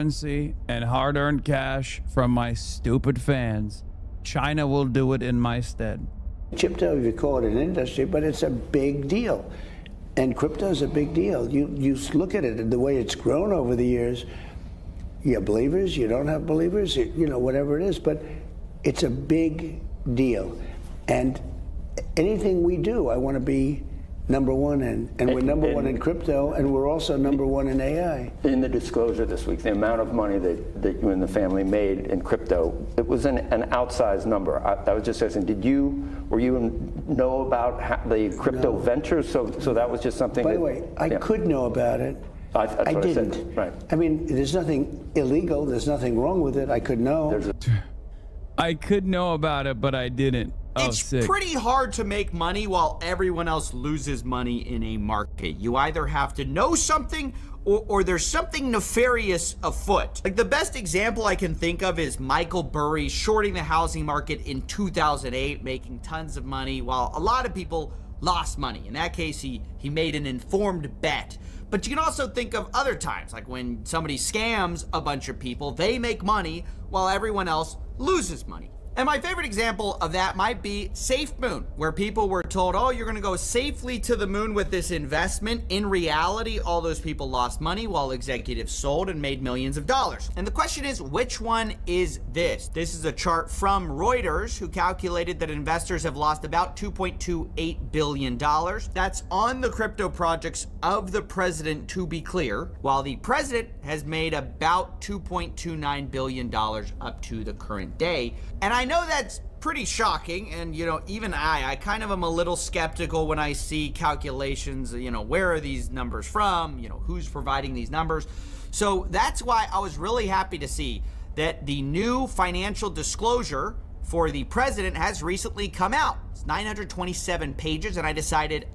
currency and hard-earned cash from my stupid fans, China will do it in my stead. Crypto, if you call it an industry, but it's a big deal. And crypto is a big deal. You look at it and the way it's grown over the years, you have believers, you don't have believers, you know, whatever it is, but it's a big deal. And anything we do, I want to be number one in. And we're number one in crypto, and we're also number one in AI. In the disclosure this week, the amount of money that you and the family made in crypto, it was an outsized number. I was just asking, were you know about the crypto ventures? So that was just something. By the way, I could know about it. I didn't. Right. I mean, there's nothing illegal. There's nothing wrong with it. I could know. I could know about it, but I didn't. Oh, it's pretty hard to make money while everyone else loses money in a market. You either have to know something or there's something nefarious afoot. Like the best example I can think of is Michael Burry shorting the housing market in 2008, making tons of money while a lot of people lost money. In that case, he made an informed bet. But you can also think of other times, like when somebody scams a bunch of people, they make money while everyone else loses money. And my favorite example of that might be Safe Moon, where people were told, oh, you're gonna go safely to the moon with this investment. In reality, all those people lost money while executives sold and made millions of dollars. And the question is, which one is this? This is a chart from Reuters, who calculated that investors have lost about $2.28 billion. That's on the crypto projects of the president, to be clear, while the president has made about $2.29 billion up to the current day. And I know that's pretty shocking, and you know, even I kind of am a little skeptical when I see calculations, you know, where are these numbers from, you know, who's providing these numbers. So that's why I was really happy to see that the new financial disclosure for the president has recently come out. It's 927 pages, and I decided,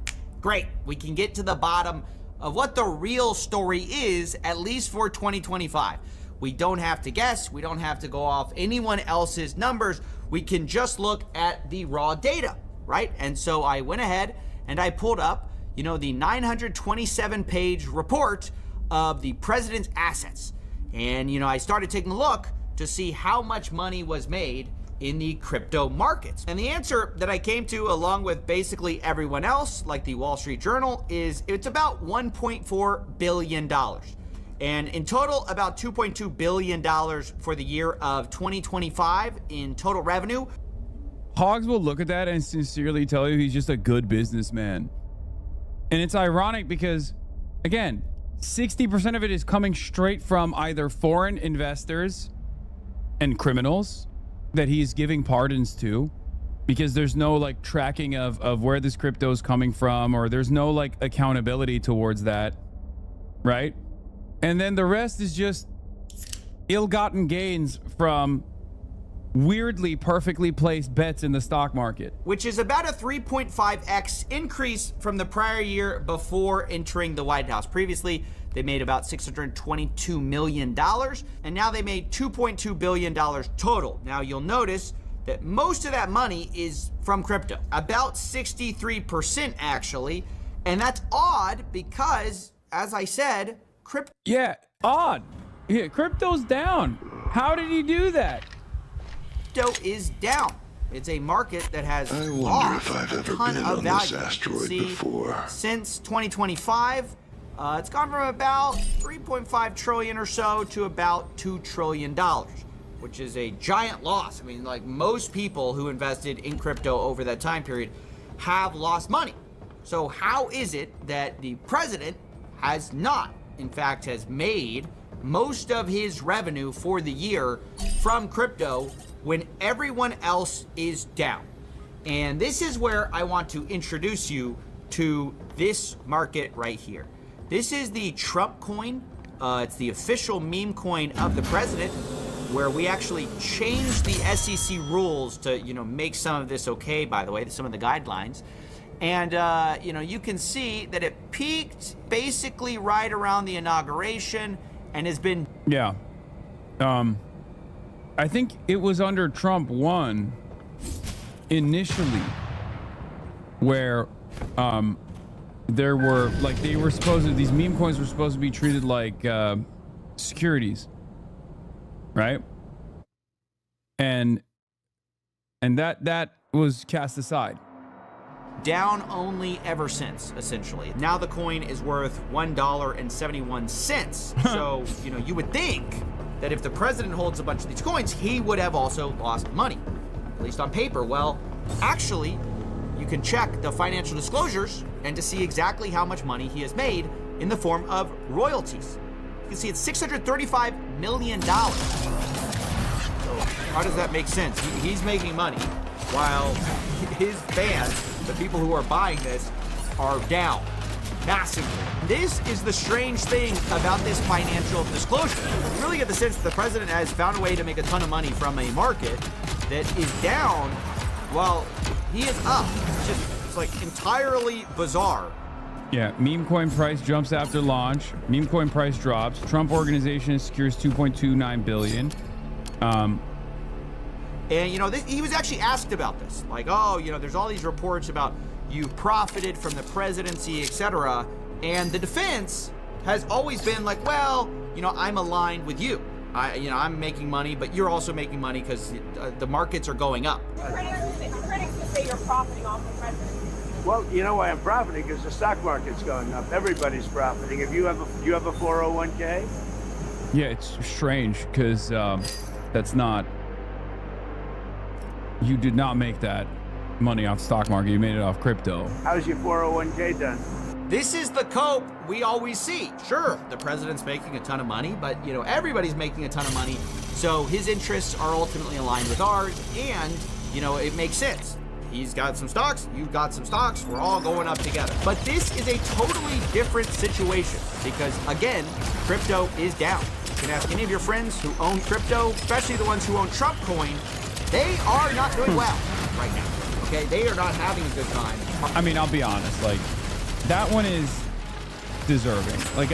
great, we can get to the bottom of what the real story is, at least for 2025. We don't have to guess. We don't have to go off anyone else's numbers. We can just look at the raw data, right? And so I went ahead and I pulled up, you know, the 927-page report of the president's assets. And, you know, I started taking a look to see how much money was made in the crypto markets. And the answer that I came to, along with basically everyone else, like the Wall Street Journal, is it's about $1.4 billion. And in total, about $2.2 billion for the year of 2025 in total revenue. Hogs will look at that and sincerely tell you he's just a good businessman. And it's ironic because, again, 60% of it is coming straight from either foreign investors and criminals that he's giving pardons to, because there's no like tracking of where this crypto is coming from, or there's no like accountability towards that, right? And then the rest is just ill-gotten gains from weirdly perfectly placed bets in the stock market. Which is about a 3.5x increase from the prior year before entering the White House. Previously, they made about $622 million, and now they made $2.2 billion total. Now, you'll notice that most of that money is from crypto, about 63% actually, and that's odd because, as I said, crypto. Yeah, odd. Yeah, crypto's down. How did he do that? Crypto is down. It's a market that has I wonder if I've ever been on this asteroid before. Since 2025, it's gone from about 3.5 trillion or so to about $2 trillion, which is a giant loss. I mean, like most people who invested in crypto over that time period have lost money. So how is it that the president has not? In fact, has made most of his revenue for the year from crypto when everyone else is down. And this is where I want to introduce you to this market right here. This is the Trump coin. It's the official meme coin of the president, where we actually changed the SEC rules to, you know, make some of this okay, by the way, some of the guidelines. And, you know, you can see that it peaked basically right around the inauguration and has been... Yeah. I think it was under Trump 1 initially where there were, like, they were supposed to, these meme coins were supposed to be treated like securities. right? And that was cast aside. Down only ever since, essentially. Now the coin is worth $1.71. So, you would think that if the president holds a bunch of these coins, he would have also lost money, at least on paper. Well, actually, you can check the financial disclosures and to see exactly how much money he has made in the form of royalties. You can see it's $635 million. So how does that make sense? He's making money while his fans, the people who are buying this, are down massively. This is the strange thing about this financial disclosure. You really get the sense that the president has found a way to make a ton of money from a market that is down while he is up. It's like entirely bizarre. Yeah, meme coin price jumps after launch. Meme coin price drops. Trump organization secures $2.29 billion. And he was actually asked about this, like, there's all these reports about you profited from the presidency, etc. And the defense has always been like, well, I'm aligned with you. I'm making money, but you're also making money because the markets are going up. Critics say you're profiting off the presidency. Well, you know why I'm profiting? Because the stock market's going up. Everybody's profiting. If you have a 401k? Yeah, it's strange because that's not. You did not make that money off stock market. You made it off crypto. How's your 401k done? This is the cope we always see. Sure, the president's making a ton of money, but everybody's making a ton of money. So his interests are ultimately aligned with ours, and it makes sense. He's got some stocks, you've got some stocks, we're all going up together. But this is a totally different situation because, again, crypto is down. You can ask any of your friends who own crypto, especially the ones who own Trump coin. They are not doing well right now. Okay, they are not having a good time. I mean, I'll be honest. Like, that one is deserving. Like,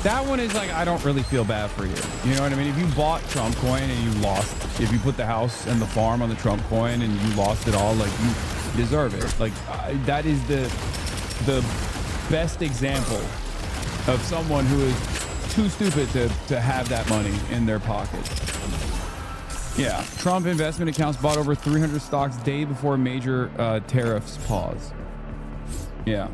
that one is like, I don't really feel bad for you. You know what I mean? If you bought Trump coin and you lost, if you put the house and the farm on the Trump coin and you lost it all, like, you deserve it. Like, that is the best example of someone who is too stupid to have that money in their pocket. Yeah, Trump investment accounts bought over 300 stocks day before major tariffs pause. Yeah.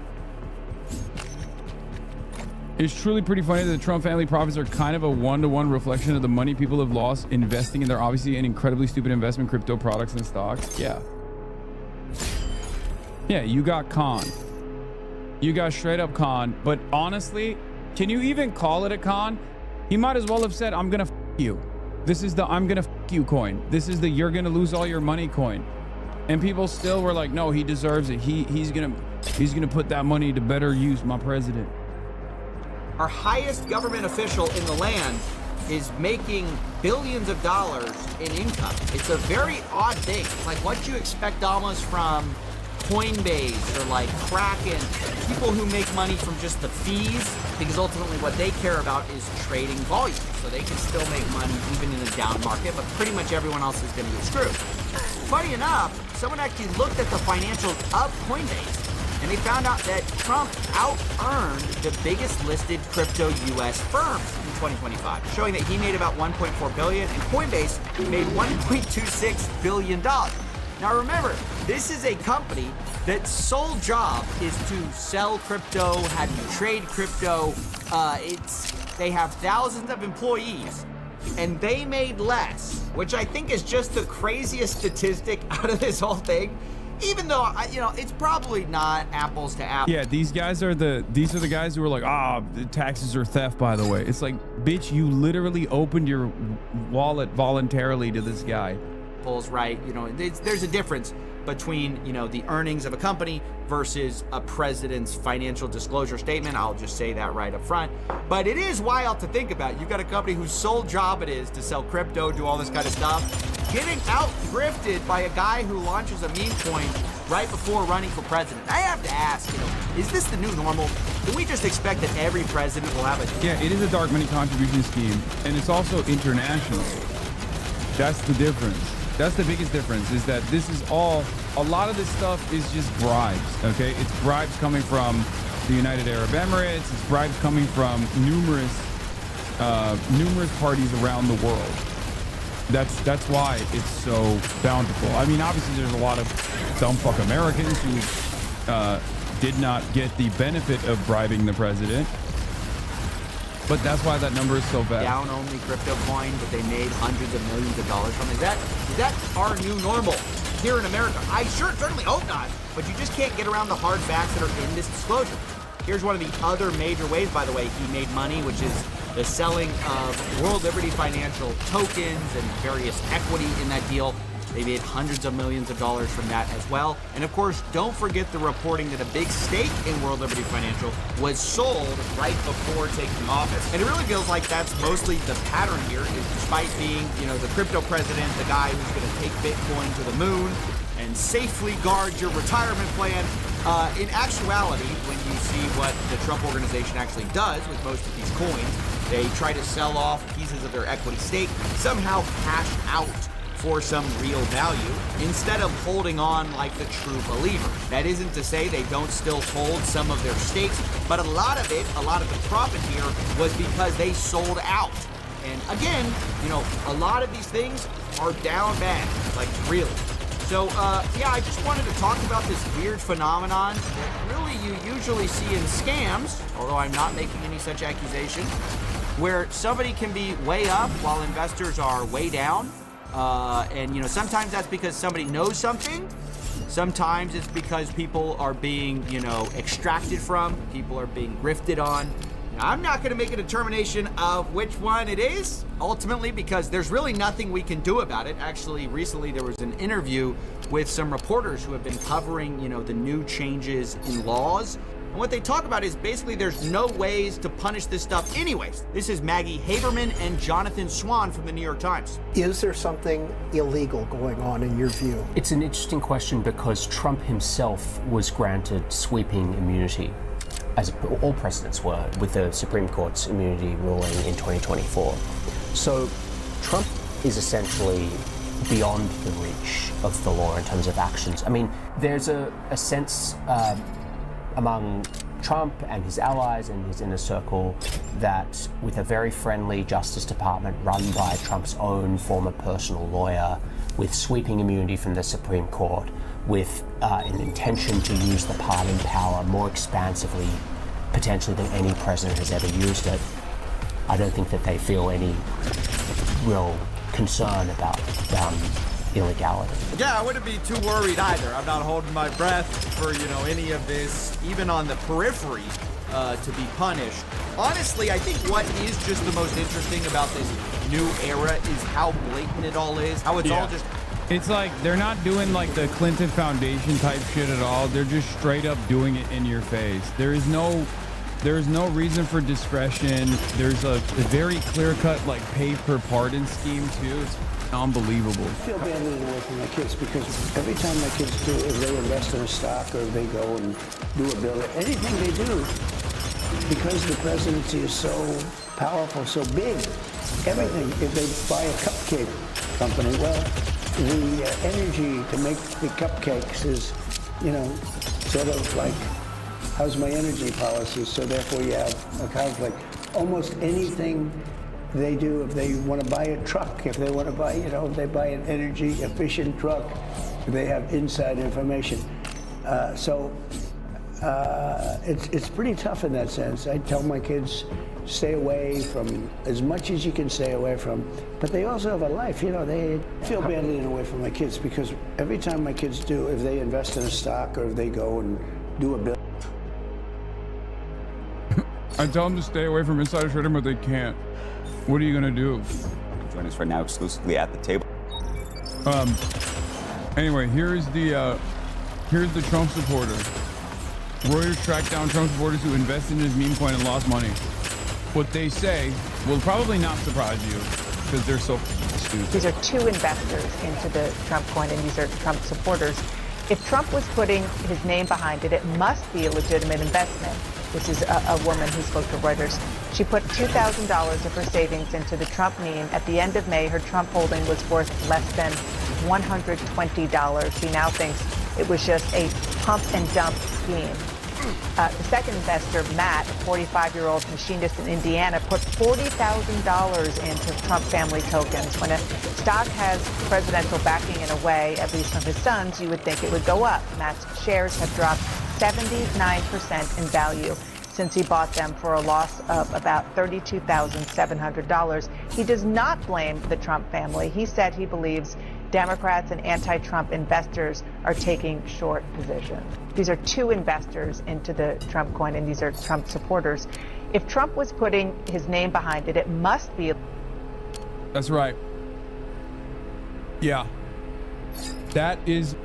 It's truly pretty funny that the Trump family profits are kind of a one-to-one reflection of the money people have lost investing in their obviously an incredibly stupid investment, crypto products and stocks. Yeah. Yeah, you got con. You got straight up con. But honestly, can you even call it a con? He might as well have said, I'm gonna f you. This is the I'm gonna f you coin. This is the you're gonna lose all your money coin. And people still were like, no, he deserves it. He's gonna put that money to better use, my president. Our highest government official in the land is making billions of dollars in income. It's a very odd thing. It's like what you expect almost from Coinbase or like Kraken, people who make money from just the fees, because ultimately what they care about is trading volume. So they can still make money even in a down market, but pretty much everyone else is going to get screwed. Funny enough, someone actually looked at the financials of Coinbase and they found out that Trump out-earned the biggest listed crypto US firms in 2025, showing that he made about $1.4 billion and Coinbase made $1.26 billion. Now remember, this is a company that's sole job is to sell crypto, have you trade crypto. They have thousands of employees and they made less, which I think is just the craziest statistic out of this whole thing. Even though, it's probably not apples to apples. Yeah, these are the guys who are like, the taxes are theft, by the way. It's like, bitch, you literally opened your wallet voluntarily to this guy. Right? There's a difference between, the earnings of a company versus a president's financial disclosure statement. I'll just say that right up front. But it is wild to think about. You've got a company whose sole job it is to sell crypto, do all this kind of stuff, getting out-thrifted by a guy who launches a meme coin right before running for president. I have to ask, is this the new normal? Do we just expect that every president will have a... Yeah, it is a dark money contribution scheme, and it's also international. That's the difference. That's the biggest difference, is that this is all, a lot of this stuff is just bribes, okay? It's bribes coming from the United Arab Emirates. It's bribes coming from numerous numerous parties around the world. That's why it's so bountiful. I mean, obviously, there's a lot of dumb fuck Americans who did not get the benefit of bribing the president. But that's why that number is so bad. Down-only crypto coin, but they made hundreds of millions of dollars from. Is that our new normal here in America? I certainly hope not, but you just can't get around the hard facts that are in this disclosure. Here's one of the other major ways, by the way, he made money, which is the selling of World Liberty Financial tokens and various equity in that deal. They made hundreds of millions of dollars from that as well. And of course, don't forget the reporting that a big stake in World Liberty Financial was sold right before taking office. And it really feels like that's mostly the pattern here, is despite being, the crypto president, the guy who's going to take Bitcoin to the moon and safely guard your retirement plan, in actuality, when you see what the Trump organization actually does with most of these coins, they try to sell off pieces of their equity stake, somehow cash out for some real value instead of holding on like the true believer. That isn't to say they don't still hold some of their stakes, but a lot of the profit here was because they sold out. And again, a lot of these things are down bad, like really. So, I just wanted to talk about this weird phenomenon that really you usually see in scams, although I'm not making any such accusation, where somebody can be way up while investors are way down. And sometimes that's because somebody knows something. Sometimes it's because people are being, extracted from, people are being grifted on. Now, I'm not going to make a determination of which one it is, ultimately, because there's really nothing we can do about it. Actually, recently there was an interview with some reporters who have been covering, the new changes in laws. And what they talk about is basically there's no ways to punish this stuff anyways. This is Maggie Haberman and Jonathan Swan from the New York Times. Is there something illegal going on in your view? It's an interesting question because Trump himself was granted sweeping immunity, as all presidents were, with the Supreme Court's immunity ruling in 2024. So Trump is essentially beyond the reach of the law in terms of actions. I mean, there's a sense among Trump and his allies and his inner circle that with a very friendly Justice Department run by Trump's own former personal lawyer, with sweeping immunity from the Supreme Court, with an intention to use the pardon power more expansively, potentially than any president has ever used it, I don't think that they feel any real concern about illegality. Yeah, I wouldn't be too worried either. I'm not holding my breath for, any of this, even on the periphery, to be punished. Honestly, I think what is just the most interesting about this new era is how blatant it all is, how it's all just... It's like they're not doing like the Clinton Foundation type shit at all. They're just straight up doing it in your face. There is no reason for discretion. There's a very clear-cut like pay per pardon scheme too. It's unbelievable. I feel badly away from my kids because every time my kids do, if they invest in a stock or if they go and do a bill, anything they do, because the presidency is so powerful, so big, everything, if they buy a cupcake company, well, the energy to make the cupcakes is, sort of like, how's my energy policy? So therefore you have a conflict. Almost anything they do, if they want to buy a truck, if they want to buy, if they buy an energy efficient truck, they have inside information. It's pretty tough in that sense. I tell my kids, stay away from as much as you can stay away from, but they also have a life. They feel badly in a way from my kids because every time my kids do, if they invest in a stock or if they go and do a bill. I tell them to stay away from insider trading, but they can't. What are you gonna do? Join us right now exclusively at the table. Anyway, here's the Trump supporter. Reuters tracked down Trump supporters who invested in his meme coin and lost money. What they say will probably not surprise you because they're so stupid. These are two investors into the Trump coin, and these are Trump supporters. If Trump was putting his name behind it, it must be a legitimate investment. This is a woman who spoke to Reuters. She put $2,000 of her savings into the Trump meme. At the end of May, her Trump holding was worth less than $120. She now thinks it was just a pump and dump scheme. The second investor, Matt, a 45-year-old machinist in Indiana, put $40,000 into Trump family tokens. When a stock has presidential backing in a way, at least from his sons, you would think it would go up. Matt's shares have dropped 79% in value since he bought them for a loss of about $32,700. He does not blame the Trump family. He said he believes Democrats and anti-Trump investors are taking short positions. These are two investors into the Trump coin, and these are Trump supporters. If Trump was putting his name behind it, it must be. That's right. Yeah. That is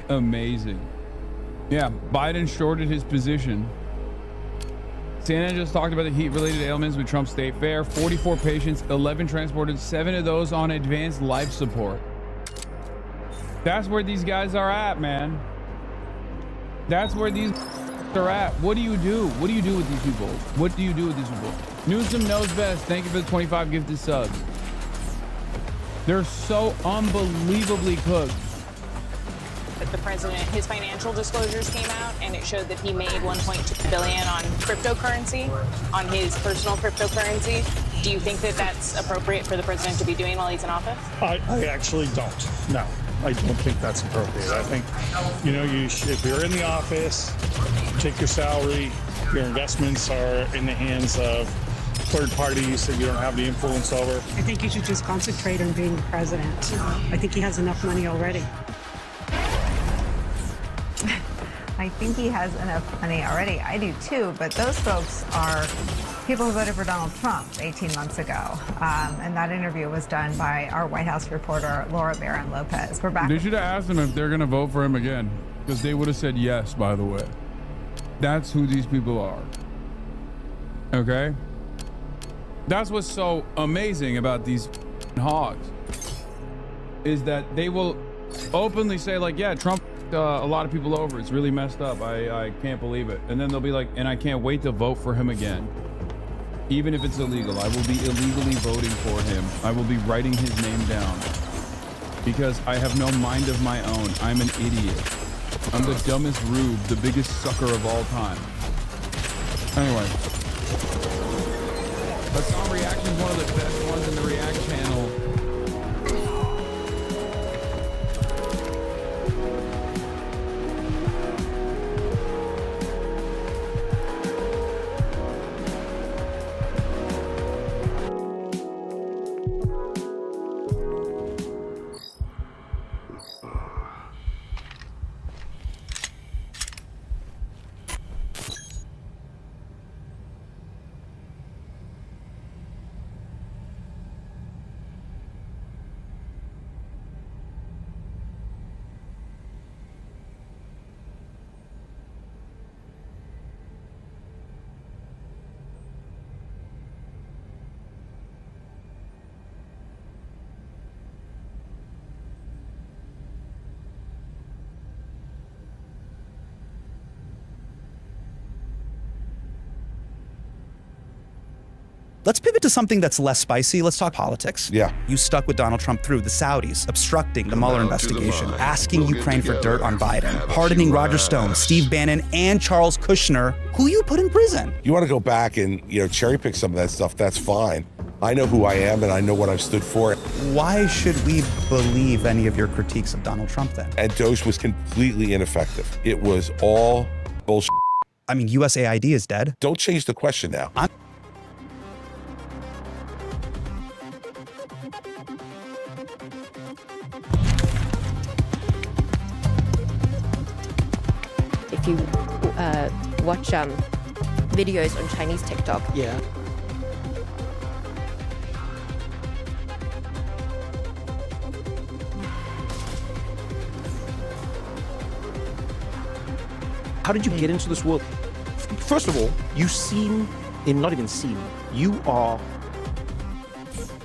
amazing. Yeah, Biden shorted his position. CNN just talked about the heat-related ailments with Trump State Fair. 44 patients, 11 transported, 7 of those on advanced life support. That's where these guys are at, man. That's where these are at. What do you do? What do you do with these people? What do you do with these people? Newsom knows best. Thank you for the 25 gifted subs. They're so unbelievably cooked. The president, his financial disclosures came out, and it showed that he made $1.2 billion on cryptocurrency, on his personal cryptocurrency. Do you think that that's appropriate for the president to be doing while he's in office? I actually don't. No, I don't think that's appropriate. I think, you know, if you're in the office, take your salary, your investments are in the hands of third parties that you don't have the influence over. I think you should just concentrate on being the president. I think he has enough money already. I think he has enough money already. I do too, but those folks are people who voted for Donald Trump 18 months ago. And that interview was done by our White House reporter, Laura Barron Lopez. We're back. They should have asked them if they're going to vote for him again, because they would have said yes, by the way. That's who these people are. Okay? That's what's so amazing about these hogs, is that they will openly say, like, yeah, Trump a lot of people over. It's really messed up. I can't believe it. And then they'll be like, and I can't wait to vote for him again. Even if it's illegal, I will be illegally voting for him. I will be writing his name down because I have no mind of my own. I'm an idiot. I'm the dumbest rube, the biggest sucker of all time. Anyway, but Song Reaction is one of the best ones in the React channel. Let's pivot to something that's less spicy. Let's talk politics. Yeah. You stuck with Donald Trump through the Saudis, obstructing the Mueller investigation, asking Ukraine for dirt on Biden, pardoning Roger Stone, Steve Bannon, and Charles Kushner, who you put in prison. You want to go back and, cherry pick some of that stuff, that's fine. I know who I am and I know what I've stood for. Why should we believe any of your critiques of Donald Trump then? And Doge was completely ineffective. It was all bullshit. I mean, USAID is dead. Don't change the question now. If you watch videos on Chinese TikTok. Yeah. How did you get into this world? First of all, you are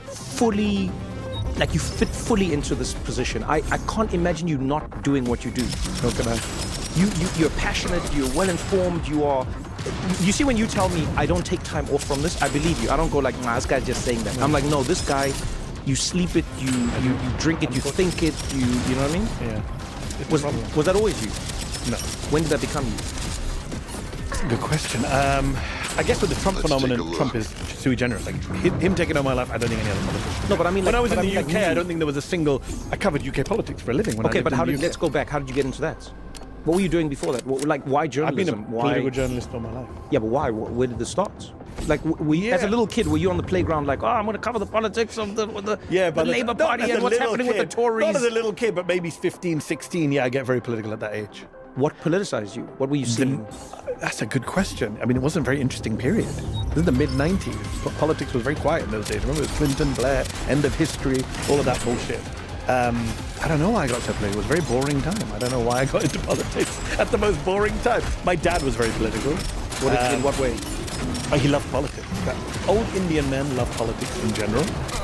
fully, you fit fully into this position. I can't imagine you not doing what you do. You're passionate, you're well-informed, you see when you tell me I don't take time off from this, I believe you. I don't go like, nah, this guy's just saying that. I'm like, no, this guy, you sleep it, you drink it, you think it, you know what I mean? Yeah. Was that always you? No. When did that become you? a good question. I guess with the Trump phenomenon, Trump is sui generis. Like him taking over my life, I don't think any other politician. No, but I mean, when I was in the UK, I don't think there was a single. I covered UK politics for a living. When I lived in the UK. Let's go back. How did you get into that? What were you doing before that? Why journalism? I've been a political journalist all my life. Yeah, but why? Where did this start? Like, as a little kid, were you on the playground like, I'm going to cover the politics of the Labour Party and what's happening with the Tories? Not as a little kid, but maybe 15, 16. Yeah, I get very political at that age. What politicized you? What were you seeing? That's a good question. I mean, it wasn't a very interesting period. This is the mid-90s. Politics was very quiet in those days. Remember, it was Clinton, Blair, end of history, all of that bullshit. I don't know why I got so political. It was a very boring time. I don't know why I got into politics at the most boring time. My dad was very political. In what way? He loved politics. Old Indian men love politics in general.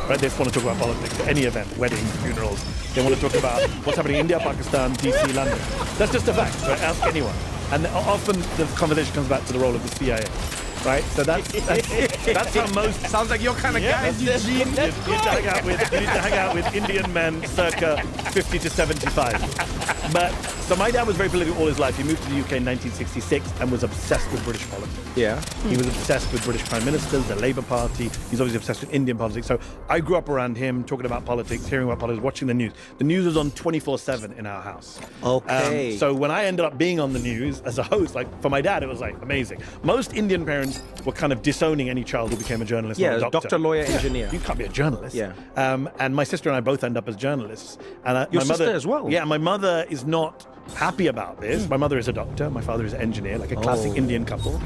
Right? They just want to talk about politics at any event, weddings, funerals. They want to talk about what's happening in India, Pakistan, DC, London. That's just a fact. Right? Ask anyone. And often the conversation comes back to the role of the CIA. Right? So that's how most... Sounds like your kind of guy, Eugene. You need to hang out with Indian men circa 50 to 75. But, so my dad was very political all his life. He moved to the UK in 1966 and was obsessed with British politics. Yeah. He was obsessed with British prime ministers, the Labour Party. He's obviously obsessed with Indian politics. So I grew up around him, talking about politics, hearing about politics, watching the news. The news was on 24/7 in our house. Okay. So when I ended up being on the news as a host, like for my dad, it was like amazing. Most Indian parents were kind of disowning any child who became a journalist or a doctor. Doctor, lawyer, engineer. You can't be a journalist. Yeah. And my sister and I both end up as journalists. And Your my sister mother, as well? Yeah, my mother is not happy about this. My mother is a doctor. My father is an engineer, like a classic Indian couple.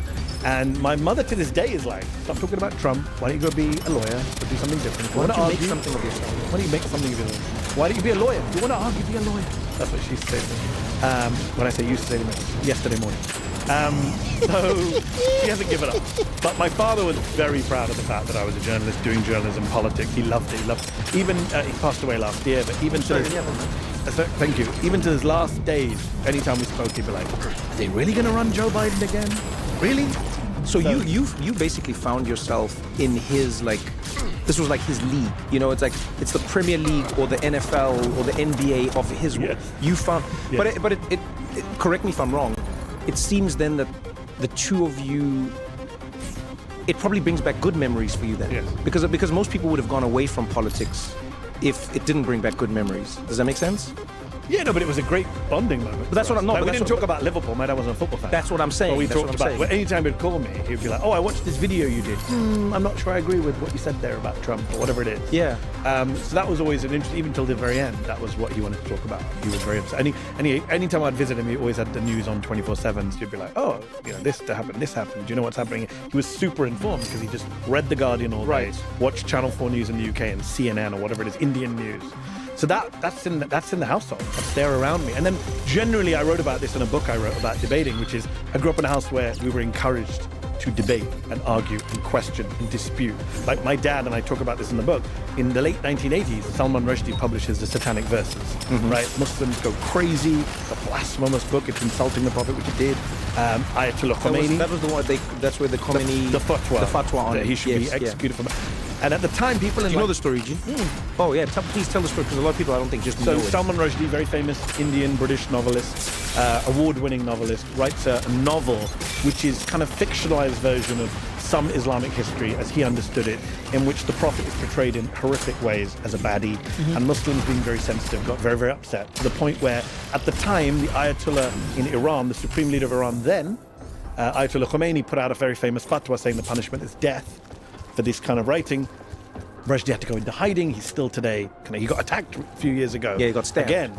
And my mother to this day is like, stop talking about Trump. Why don't you go be a lawyer? Go do something different. Why don't you make something of yourself? Why don't you make something of yourself? Why don't you be a lawyer? You want to argue, be a lawyer. That's what she used to say to me. When I say used to say to me, yesterday morning. So she hasn't given up. But my father was very proud of the fact that I was a journalist doing journalism, politics. He loved it. He loved it. Even he passed away last year, but even to thank you. Even to his last days, anytime we spoke, he'd be like, "Are they really going to run Joe Biden again? Really?" So you basically found yourself in his this was like his league. You know, it's like it's the Premier League or the NFL or the NBA of his world. You found, but it correct me if I'm wrong. It seems then that the two of you, it probably brings back good memories for you then. Yes. Because most people would have gone away from politics if it didn't bring back good memories. Does that make sense? Yeah, no, but it was a great bonding moment. But that's what I'm not. We didn't talk about Liverpool. My dad wasn't a football fan. That's what I'm saying. But we talked about. But anytime he'd call me, he'd be like, "Oh, I watched this video you did. I'm not sure I agree with what you said there about Trump or whatever it is." Yeah. So that was always an interest. Even till the very end, that was what he wanted to talk about. He was very upset. Anytime I'd visit him, he always had the news on 24/7. So he'd be like, "Oh, this happened. This happened. Do you know what's happening?" He was super informed because he just read The Guardian all day, watched Channel 4 News in the UK and CNN or whatever it is, Indian news. So that's in the household. That's there around me. And then generally I wrote about this in a book I wrote about debating, which is I grew up in a house where we were encouraged to debate and argue and question and dispute. Like my dad, and I talk about this in the book, in the late 1980s, Salman Rushdie publishes the Satanic Verses, right? Muslims go crazy, a blasphemous book, it's insulting the Prophet, which it did. Ayatollah Khomeini. That was the one, that's where the Khomeini... The fatwa on it. That he should be executed from... And at the time, people... Do you know the story, Eugene? Oh, yeah. Please tell the story, because a lot of people, I don't think, just know it. So Salman Rushdie, very famous Indian, British novelist, award-winning novelist, writes a novel which is kind of fictionalized version of some Islamic history as he understood it, in which the Prophet is portrayed in horrific ways as a baddie, and Muslims, being very sensitive, got very, very upset, to the point where, at the time, the Ayatollah in Iran, the supreme leader of Iran then, Ayatollah Khomeini, put out a very famous fatwa saying the punishment is death for this kind of writing. Rushdie had to go into hiding. He's still today, he got attacked a few years ago. Yeah, he got stabbed. Again.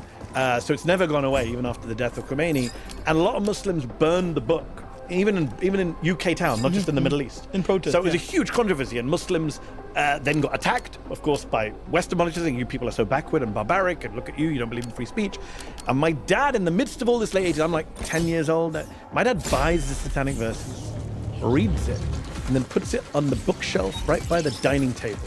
So it's never gone away, even after the death of Khomeini. And a lot of Muslims burned the book, even in UK town, not just in the Middle East. In protest. So it was a huge controversy, and Muslims then got attacked, of course, by Western politicians, saying you people are so backward and barbaric, and look at you don't believe in free speech. And my dad, in the midst of all this late 80s, I'm like 10 years old, my dad buys the Satanic Verses, reads it, and then puts it on the bookshelf right by the dining table.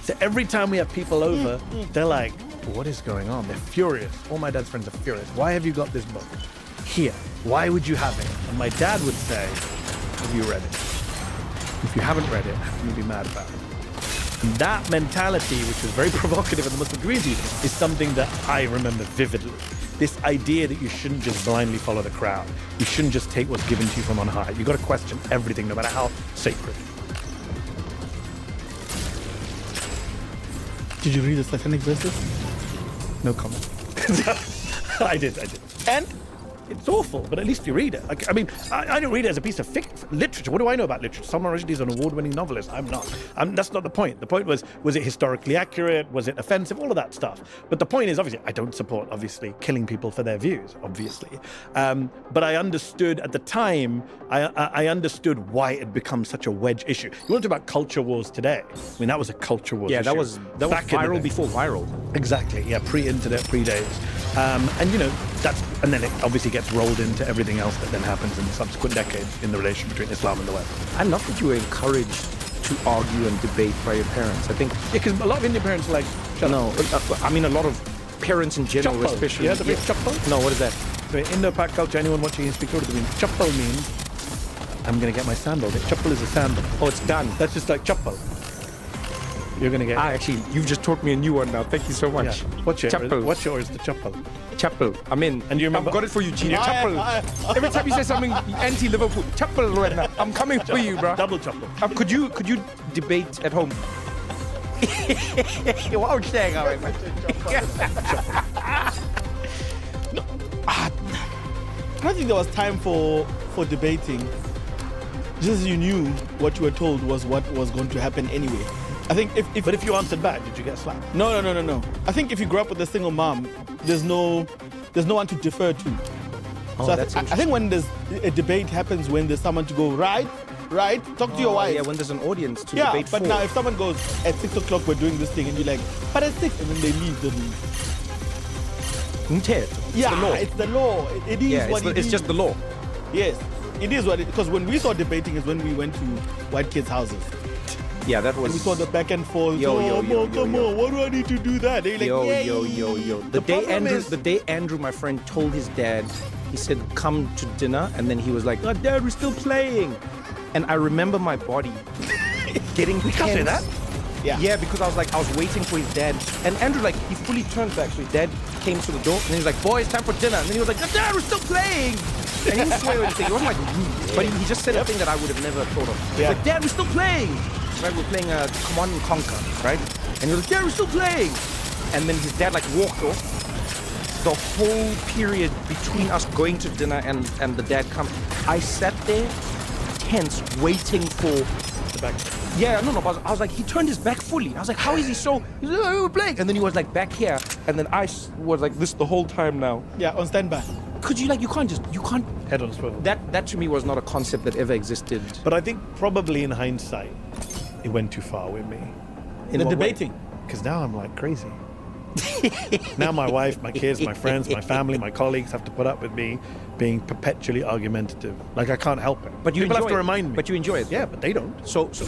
So every time we have people over, they're like, what is going on? They're furious. All my dad's friends are furious. Why have you got this book here? Why would you have it? And my dad would say, have you read it? If you haven't read it, how can you be mad about it? And that mentality, which was very provocative in the Muslim community, is something that I remember vividly. This idea that you shouldn't just blindly follow the crowd. You shouldn't just take what's given to you from on high. You've got to question everything, no matter how sacred. Did you read the satanic verses? No comment. I did. And it's awful, but at least you read it. I mean, I don't read it as a piece of literature. What do I know about literature? Salman Rushdie is an award-winning novelist. I'm not. That's not the point. The point was it historically accurate? Was it offensive? All of that stuff. But the point is, obviously, I don't support, obviously, killing people for their views, obviously. But I understood at the time, I understood why it had become such a wedge issue. You want to talk about culture wars today? I mean, that was a culture war issue. Yeah, that was viral before viral. Exactly. Yeah, pre-internet, pre-days. And and then it obviously gets rolled into everything else that then happens in the subsequent decades in the relation between Islam and the West. I love that you were encouraged to argue and debate by your parents. I think because a lot of Indian parents are like, I mean a lot of parents in general, Chappal. especially. Yeah, the phrase chappal? No, what is that? So in Indo-Pak culture, anyone watching you speak Urdu means chappal means I'm going to get my sandal. Chappal is a sandal. Oh, it's done. That's just like chappal. You're going to get... Actually, you've just taught me a new one now. Thank you so much. Yeah. What's yours? The chappal. Chappal. I'm in. And you remember? I've got it for you, Genie. Chappal. Every time you say something anti-Liverpool, chappal right now. I'm coming for you, bro. Double chappal. Could you debate at home? What would you say? I don't think there was time for debating. Just as you knew what you were told was what was going to happen anyway. I think But if you answered back, did you get slapped? No. I think if you grew up with a single mom, there's no one to defer to. Oh, so that's I think when there's a debate happens when there's someone to go right, talk to your wife. Yeah, when there's an audience to yeah, debate but for. now if someone goes at 6 o'clock we're doing this thing and you're like, but at 6 and then they leave the room. It's the law. It is what it is. It's just the law. Yes, it is what it is. Because when we saw debating is when we went to white kids' houses. Yeah, that was. And we saw the back and forth. Come on, what do I need to do that? They're like, yo. The day Andrew, my friend, told his dad, he said, come to dinner, and then he was like, oh, Dad, we're still playing. And I remember my body getting tense. You can't say that. Yeah, because I was waiting for his dad. And Andrew, he fully turned back. So his dad came to the door, and he was like, boys, time for dinner. And then he was like, Dad, we're still playing. And he didn't swear or anything. He wasn't rude. But he just said a thing that I would have never thought of. He was like, Dad, we're still playing. Right, we're playing Command and Conquer, right? And he was like, Dad, we're still playing. And then his dad walked off. The whole period between us going to dinner and the dad coming, I sat there tense, waiting for the back. Yeah, no, but I was like, he turned his back fully. I was like, how is he so? He's like, oh, we're playing. And then he was back here. And then I was like this the whole time now. Yeah, on standby. Could you you can't head on a swivel. That to me was not a concept that ever existed. But I think probably in hindsight, it went too far with me. In the debating? Because now I'm crazy. Now my wife, my kids, my friends, my family, my colleagues have to put up with me being perpetually argumentative. I can't help it. But people have to remind me. But you enjoy it. Yeah, but they don't. So it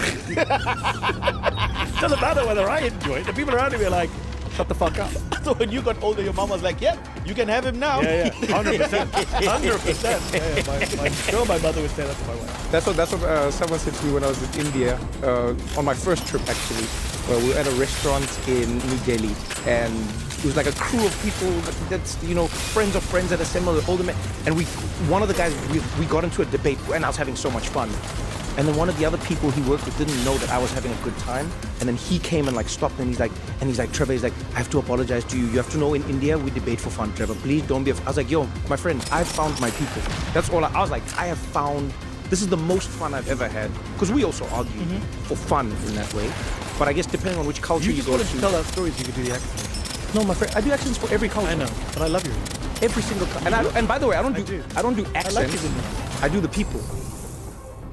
doesn't matter whether I enjoy it. The people around me are like, shut the fuck up. So when you got older, your mom was like, yeah, you can have him now. Yeah, 100%. 100%. My mother would say that to my wife. That's what someone said to me when I was in India, on my first trip actually. We were at a restaurant in New Delhi, and it was a crew of people that's friends of friends that assembled, older men. And one of the guys, we got into a debate, and I was having so much fun. And then one of the other people he worked with didn't know that I was having a good time. And then he came and stopped, and he's like, Trevor, I have to apologize to you. You have to know in India we debate for fun, Trevor. Please don't be I was like, yo, my friend, I've found my people. That's all I was like, I have found, this is the most fun I've ever had. Because we also argue for fun in that way. But I guess depending on which culture you go to. You tell our stories, you could do the accent. No, my friend, I do accents for every culture. I know, but I love you. Every single culture. And by the way, I don't do accents. I do the people.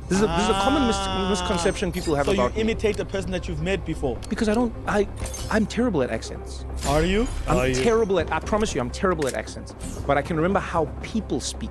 This is a common misconception people have about me. So you imitate a person that you've met before? Because I'm terrible at accents. Are you? I promise you, I'm terrible at accents. But I can remember how people speak.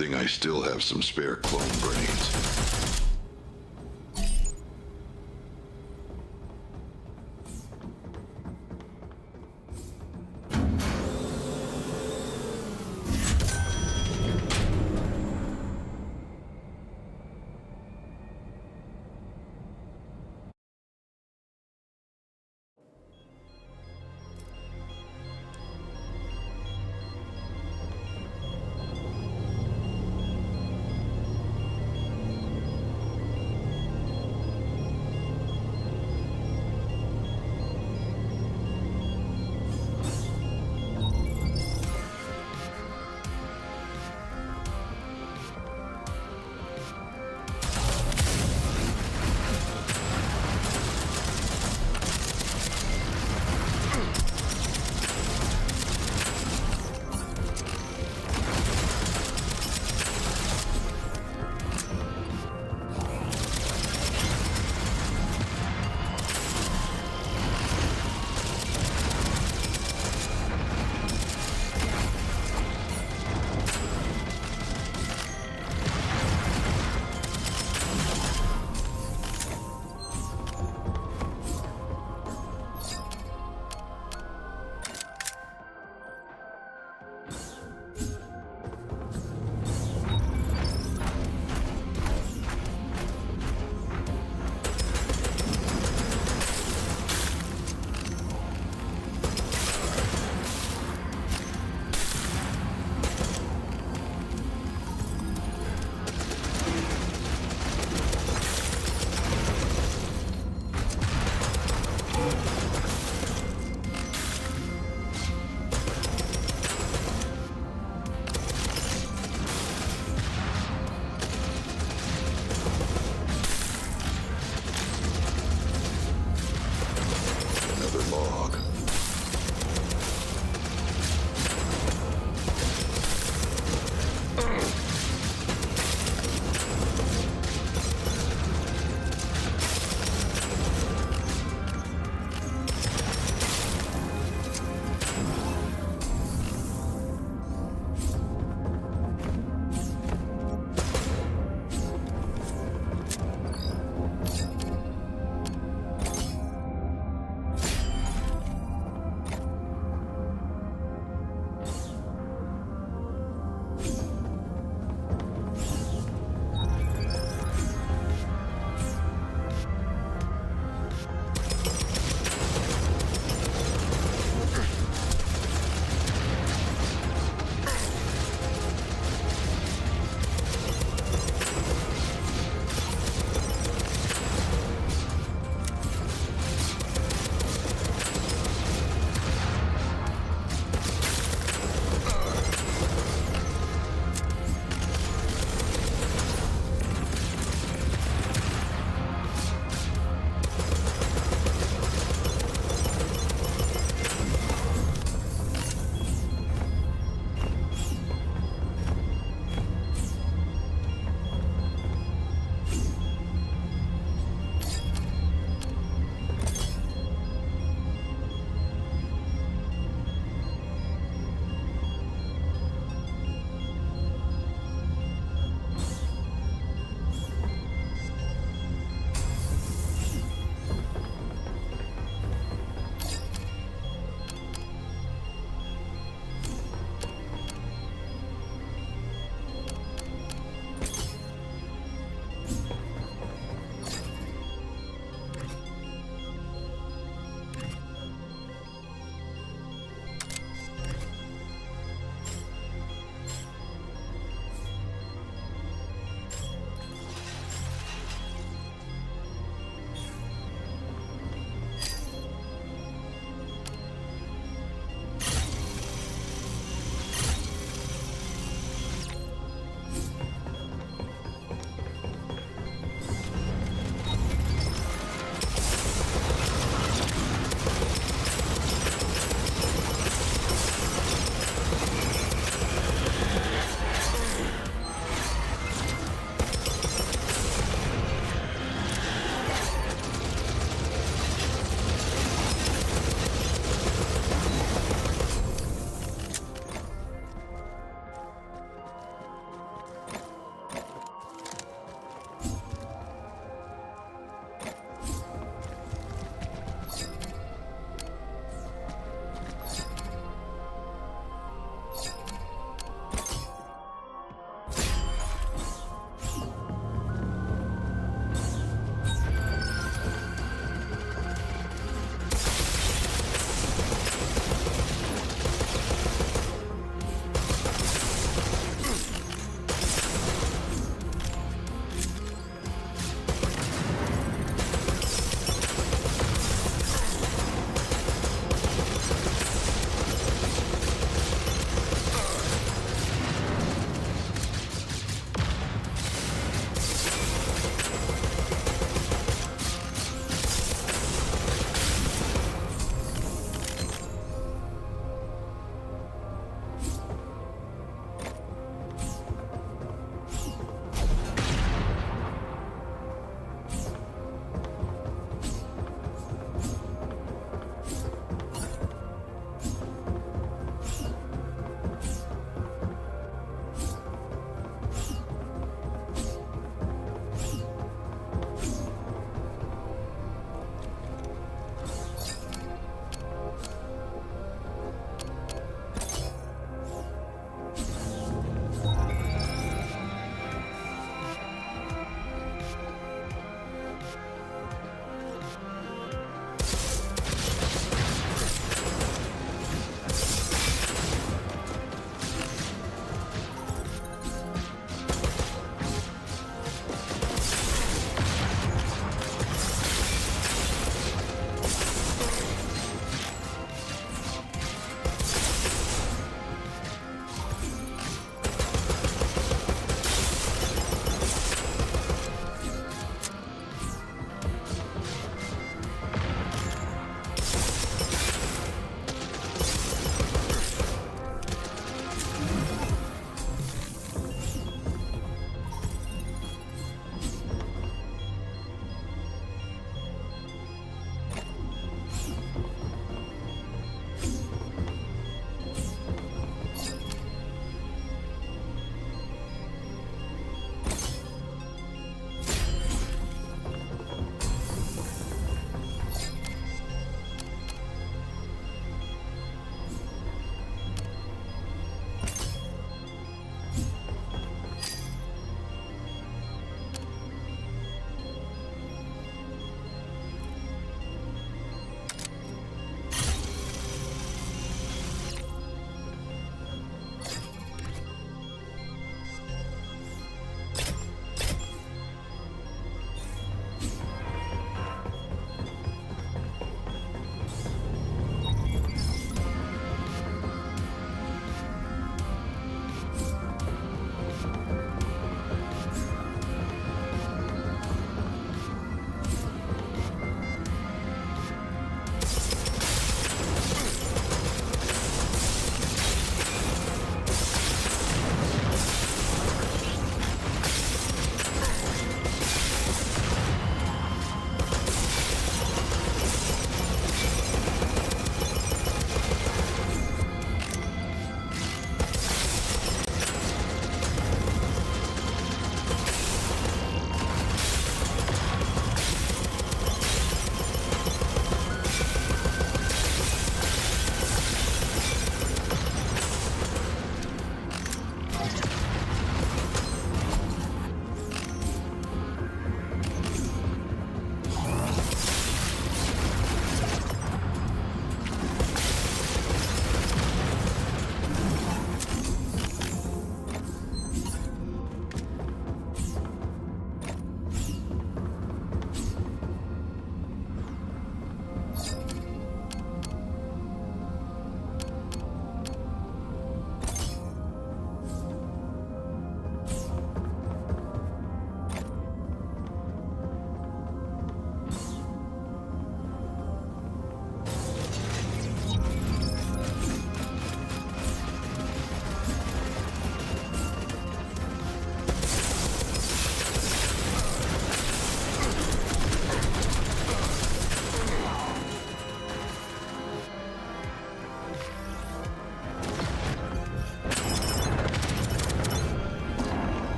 thing I still have some spare clone brains.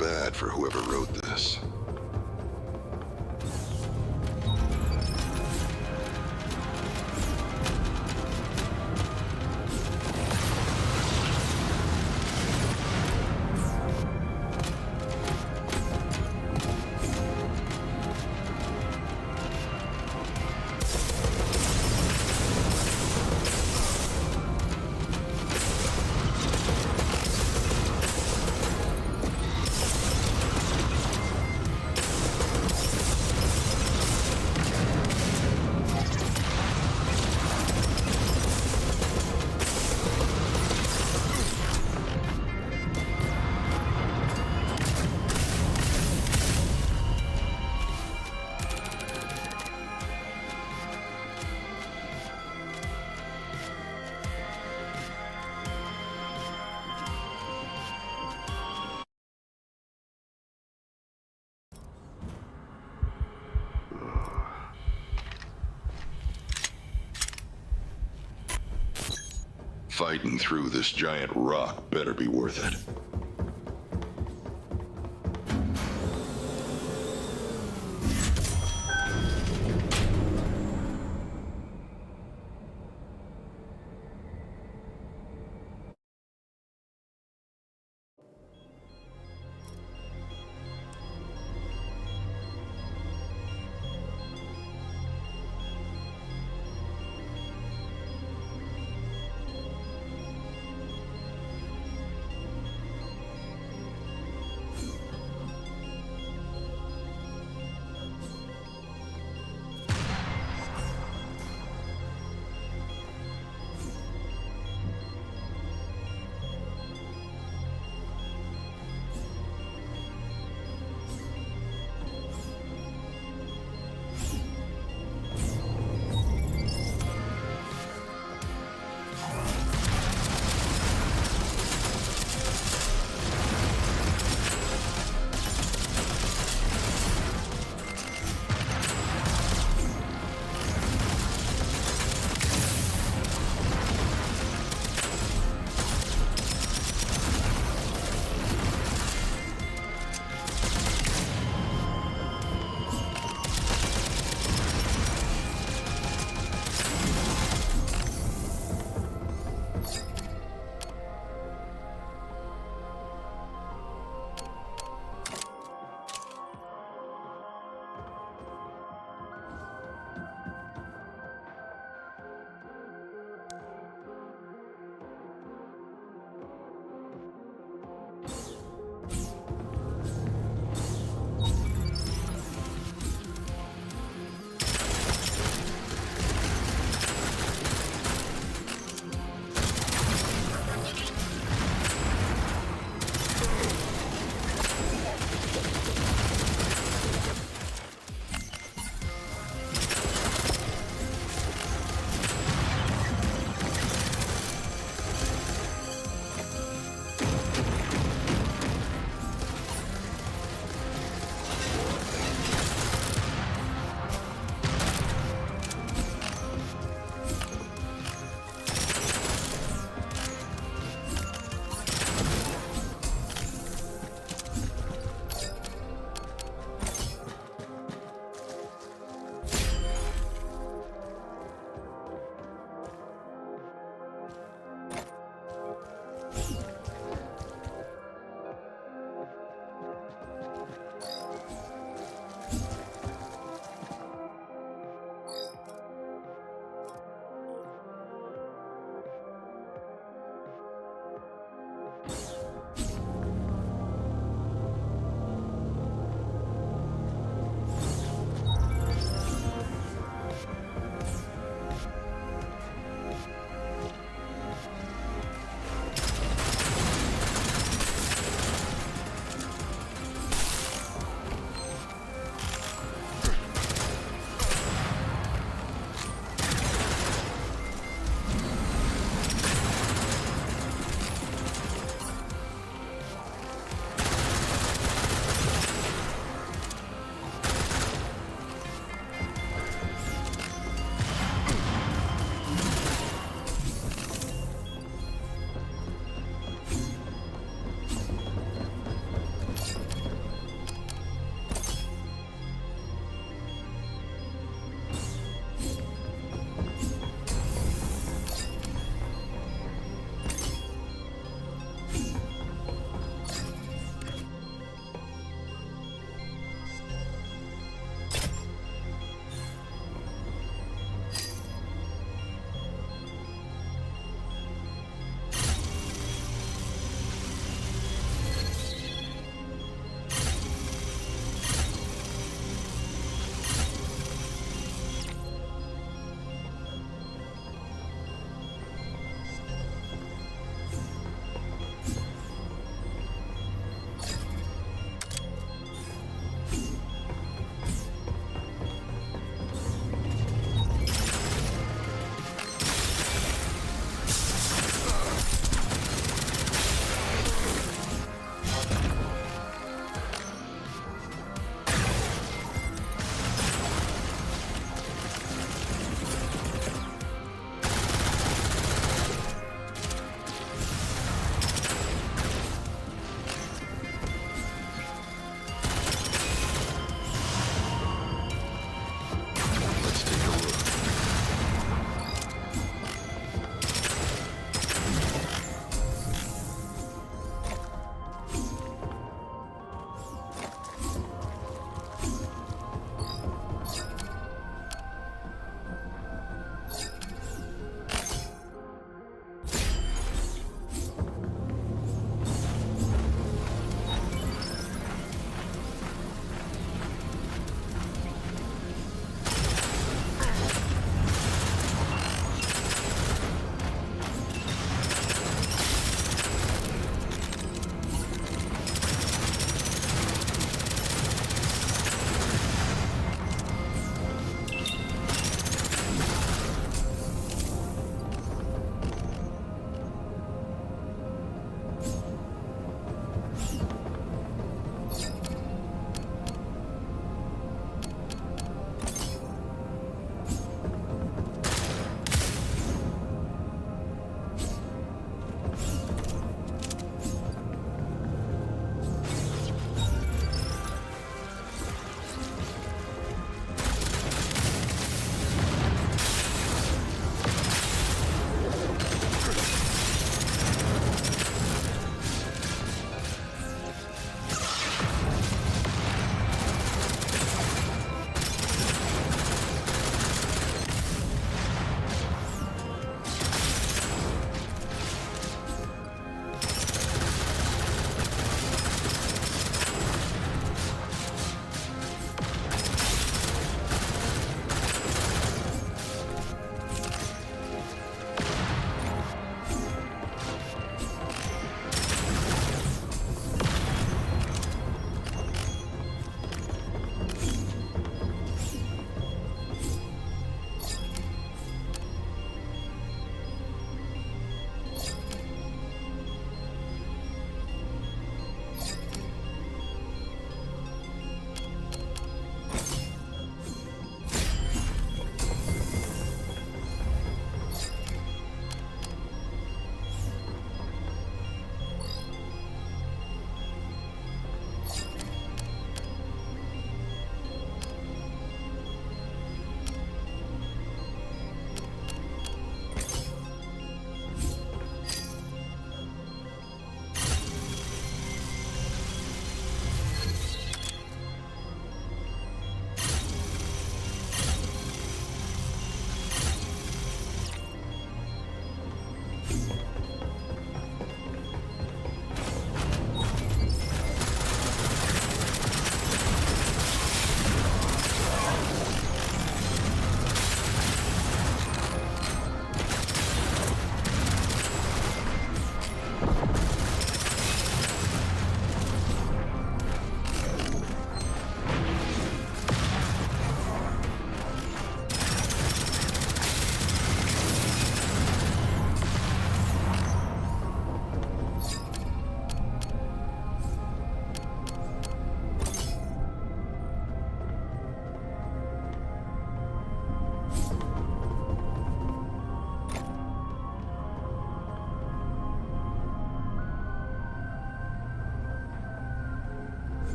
bad for whoever wrote this. Fighting through this giant rock better be worth it.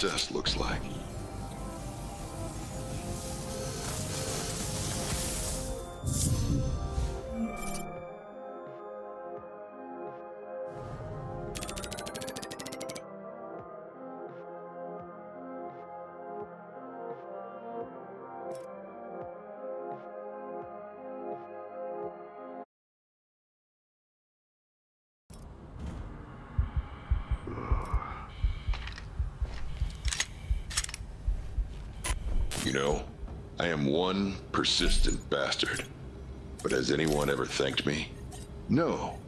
Success looks like. You know, I am one persistent bastard. But has anyone ever thanked me? No.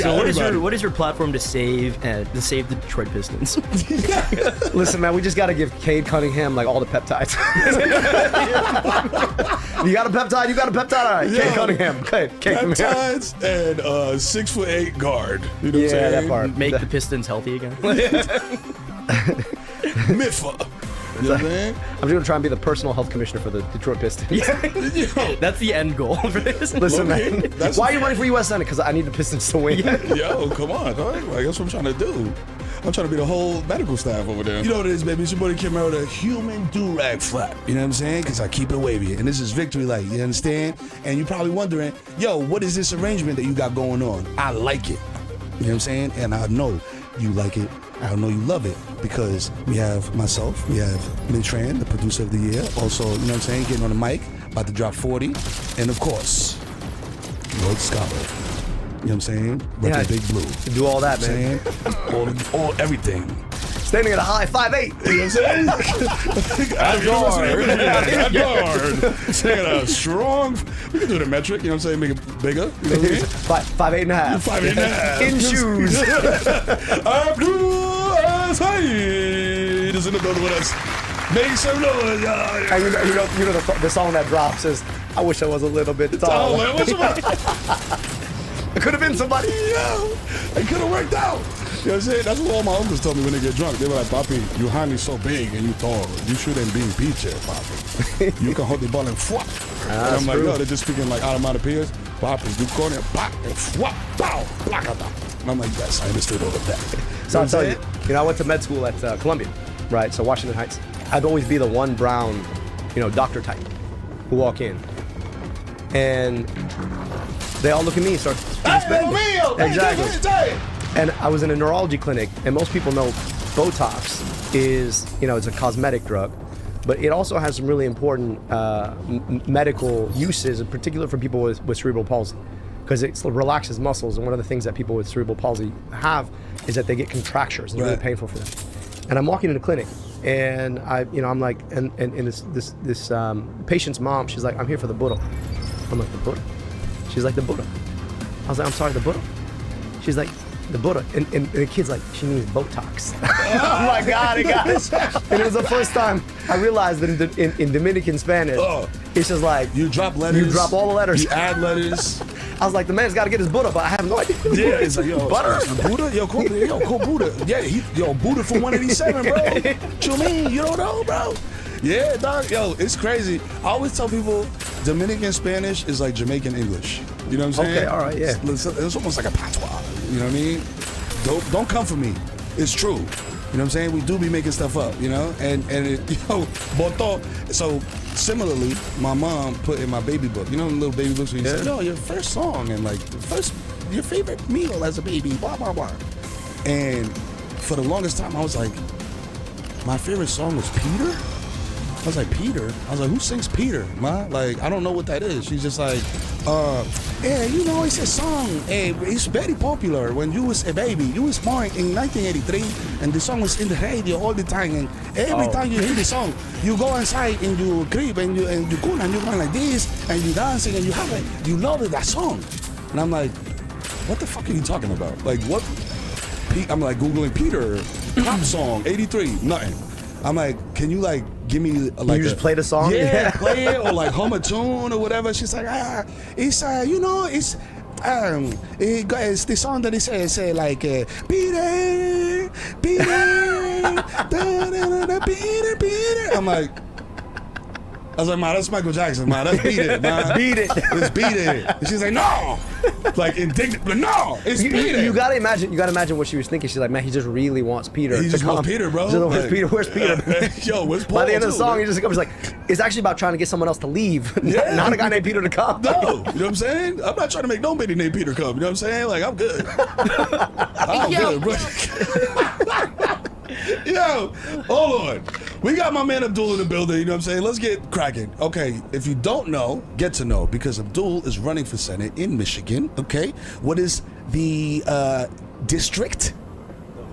So what is your platform to save the Detroit Pistons? Listen, man, we just got to give Cade Cunningham like all the peptides. You got a peptide? You got a peptide? All right, Cade Cunningham. Cade, peptides and 6'8" guard. You know what I'm saying? That part. Make the Pistons healthy again. Mifa. You know what I'm saying? I'm just gonna try and be the personal health commissioner for the Detroit Pistons. That's the end goal for this. Listen, man. Why are you running for U.S. Senate? Because I need the Pistons to win. Yo, come on, dog. Like, that's what I'm trying to do. I'm trying to be the whole medical staff over there. You know what it is, baby? It's your boy came out with a human do-rag flap. You know what I'm saying? Because I keep it wavy. And this is victory light. You understand? And you're probably wondering, yo, what is this arrangement that you got going on? I like it. You know what I'm saying? And I know you like it. I know you love it because we have myself, we have Mintran, the producer of the year, also, you know what I'm saying, getting on the mic, about to drop 40, and of course, Lord Scholar. You know what I'm saying? Repping Big Blue. To do all that, man. all everything. Standing at a high 5'8". You know what I'm saying? Out guard. Saying a strong. We can do the metric. You know what I'm saying? Make it bigger. You know what I mean? 5'8" and a half. 5'8" and a half. In shoes. Abdul Aziz is in the building with us. Make some noise. And you know the song that drops is "I Wish I Was a Little Bit Taller." It could have been somebody. Yeah, it could have worked out. You know what I'm saying? That's what all my uncles told me when they get drunk. They were like, Papi, you honey so big and you tall. You shouldn't be in beach here, Papi. You can hold the ball and flop. And I'm like, yo, they're just speaking like onomatopoeias. Papi, you corner, pop, and flop, pow, placata. And I'm like, yes, I understood all of that. So I'll tell you, I went to med school at Columbia, right? So Washington Heights. I'd always be the one brown, doctor type who walk in. And they all look at me and start speaking Spanish. Exactly. And I was in a neurology clinic, and most people know Botox is, it's a cosmetic drug, but it also has some really important medical uses, in particular for people with cerebral palsy, because it relaxes muscles. And one of the things that people with cerebral palsy have is that they get contractures. It's really painful for them. And I'm walking in the clinic, and I'm like, and this patient's mom, she's like, I'm here for the Buddha. I'm like, the Buddha? She's like, the Buddha. I was like, I'm sorry, the Buddha? She's like, the Buddha. And the kid's like, she needs Botox. Oh my God, it got it. And it was the first time I realized that in Dominican Spanish, it's just like, you drop letters. You drop all the letters. You add letters. I was like, the man's got to get his Buddha, but I have no idea. Yeah, it's like, yo, butter. Buddha? Yo, cool Buddha. Yeah, Buddha from 187, bro. What you mean? You don't know, bro? Yeah, dog. Yo, it's crazy. I always tell people Dominican Spanish is like Jamaican English. You know what I'm saying? Okay, all right, yeah. It's almost like a patois. You know what I mean? Don't come for me. It's true. You know what I'm saying? We do be making stuff up, and boto. So similarly, my mom put in my baby book, the little baby books where you say, yo, your first song and like your favorite meal as a baby, blah, blah, blah. And for the longest time, I was like, my favorite song was Peter? I was like, Peter? I was like, who sings Peter, ma? Like, I don't know what that is. She's just like, it's a song. It's very popular when you was a baby. You was born in 1983, and the song was in the radio all the time. And every time you hear the song, you go inside in your crib and you cool and you going like this, and you dancing and you love it, that song. And I'm like, what the fuck are you talking about? Like, what? I'm like Googling Peter, pop song, 83, nothing. I'm like, can you like give me like you just play the song? Yeah, play it or like hum a tune or whatever. She's like, it's it's the song that it says like Peter, Peter, Peter. I'm like, I was like, "Ma, that's Michael Jackson, ma. Let's beat it, ma. Beat it. Let's beat it." And she's like, "No," like indignant, but no, it's beat it. You gotta imagine what she was thinking. She's like, "Man, he just really wants Peter. He just wants Peter, bro. Where's Peter? Where's Peter?" Yo, where's Paul? By the end of the too, song, man? he just comes like, it's actually about trying to get someone else to leave, Yeah. not a guy named Peter to come. No, you know what I'm saying? I'm not trying to make nobody named Peter come. You know what I'm saying? Like, I'm good. I'm good, bro. Yo, hold on. We got my man Abdul in the building, you know what I'm saying? Let's get cracking. Okay, if you don't know, get to know, because Abdul is running for Senate in Michigan, okay? What is the district?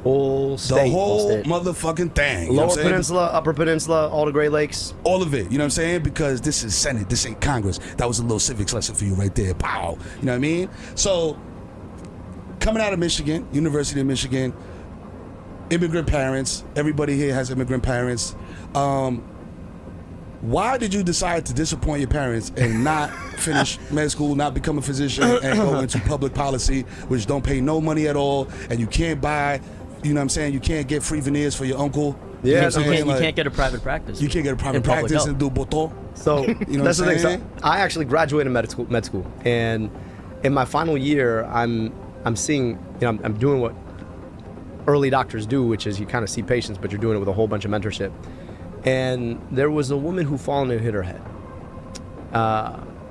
Whole state. The whole state. motherfucking thing. You know Lower what I'm saying? Peninsula, Upper Peninsula, all the Great Lakes. All of it, you know what I'm saying? Because this is Senate, this ain't Congress. That was a little civics lesson for you right there. Pow. You know what I mean? So, coming out of Michigan, University of Michigan, immigrant parents, everybody here has immigrant parents. Why did you decide to disappoint your parents and not finish med school, not become a physician, and go into public policy, which don't pay no money at all, and you can't buy, you know what I'm saying, you can't get free veneers for your uncle? You know what I'm saying? You can't get a private practice. You can't get a private in public practice health. and do boto. So You know that's what the I'm thing. saying? So I actually graduated med school, and in my final year, I'm seeing, I'm doing what early doctors do, which is you kind of see patients, but you're doing it with a whole bunch of mentorship. And there was a woman who fallen and hit her head.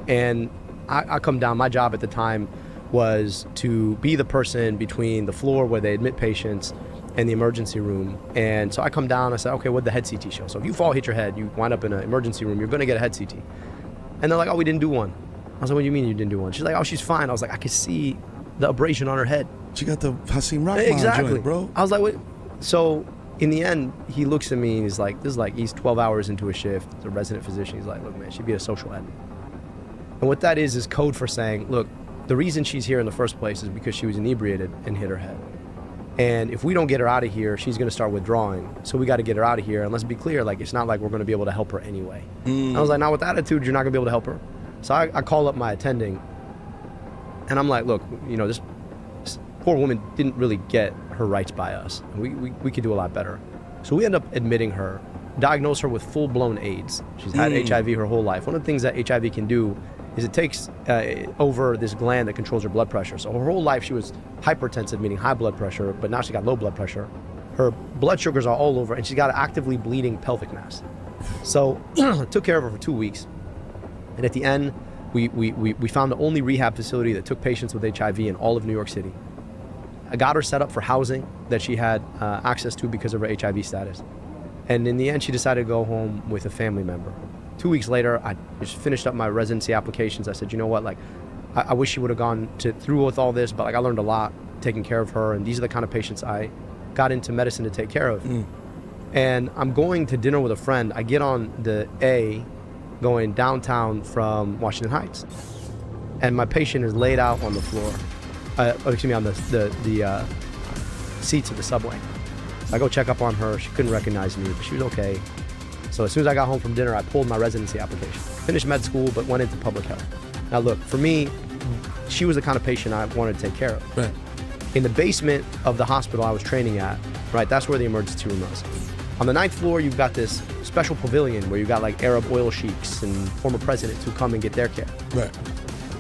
And I come down, my job at the time was to be the person between the floor where they admit patients and the emergency room. And so I come down, I said, okay, what'd the head CT show? So if you fall, hit your head, you wind up in an emergency room, you're gonna get a head CT. And they're like, oh, we didn't do one. I was like, what do you mean you didn't do one? She's like, oh, she's fine. I was like, I could see the abrasion on her head. She got the Hasim Rahman Exactly, joint, bro. I was like, what? So in the end, he looks at me and he's like, he's 12 hours into a shift. He's a resident physician. He's like, look, man, she'd be a social ed. And what that is code for saying, look, the reason she's here in the first place is because she was inebriated and hit her head. And if we don't get her out of here, she's going to start withdrawing. So we got to get her out of here. And let's be clear, like, it's not like we're going to be able to help her anyway. I was like, now with that attitude, you're not going to be able to help her. So I call up my attending and I'm like, look, this poor woman didn't really get her rights by us. We could do a lot better. So we end up admitting her, diagnose her with full-blown AIDS. She's had HIV her whole life. One of the things that HIV can do is it takes over this gland that controls her blood pressure. So her whole life she was hypertensive, meaning high blood pressure, but now she got low blood pressure. Her blood sugars are all over, and she's got an actively bleeding pelvic mass. So took care of her for 2 weeks. And at the end, we found the only rehab facility that took patients with HIV in all of New York City. I got her set up for housing that she had access to because of her HIV status. And in the end, she decided to go home with a family member. 2 weeks later, I just finished up my residency applications. I said, you know what, like, I wish she would have gone through with all this, but like I learned a lot taking care of her, and these are the kind of patients I got into medicine to take care of. And I'm going to dinner with a friend. I get on the A going downtown from Washington Heights, and my patient is laid out on the floor. On the seats of the subway. I go check up on her. She couldn't recognize me, but she was okay. So as soon as I got home from dinner, I pulled my residency application. Finished med school, but went into public health. Now look, for me, she was the kind of patient I wanted to take care of. Right. In the basement of the hospital I was training at, right, that's where the emergency room was. On the 9th floor, you've got this special pavilion where you've got like Arab oil sheiks and former presidents who come and get their care. Right.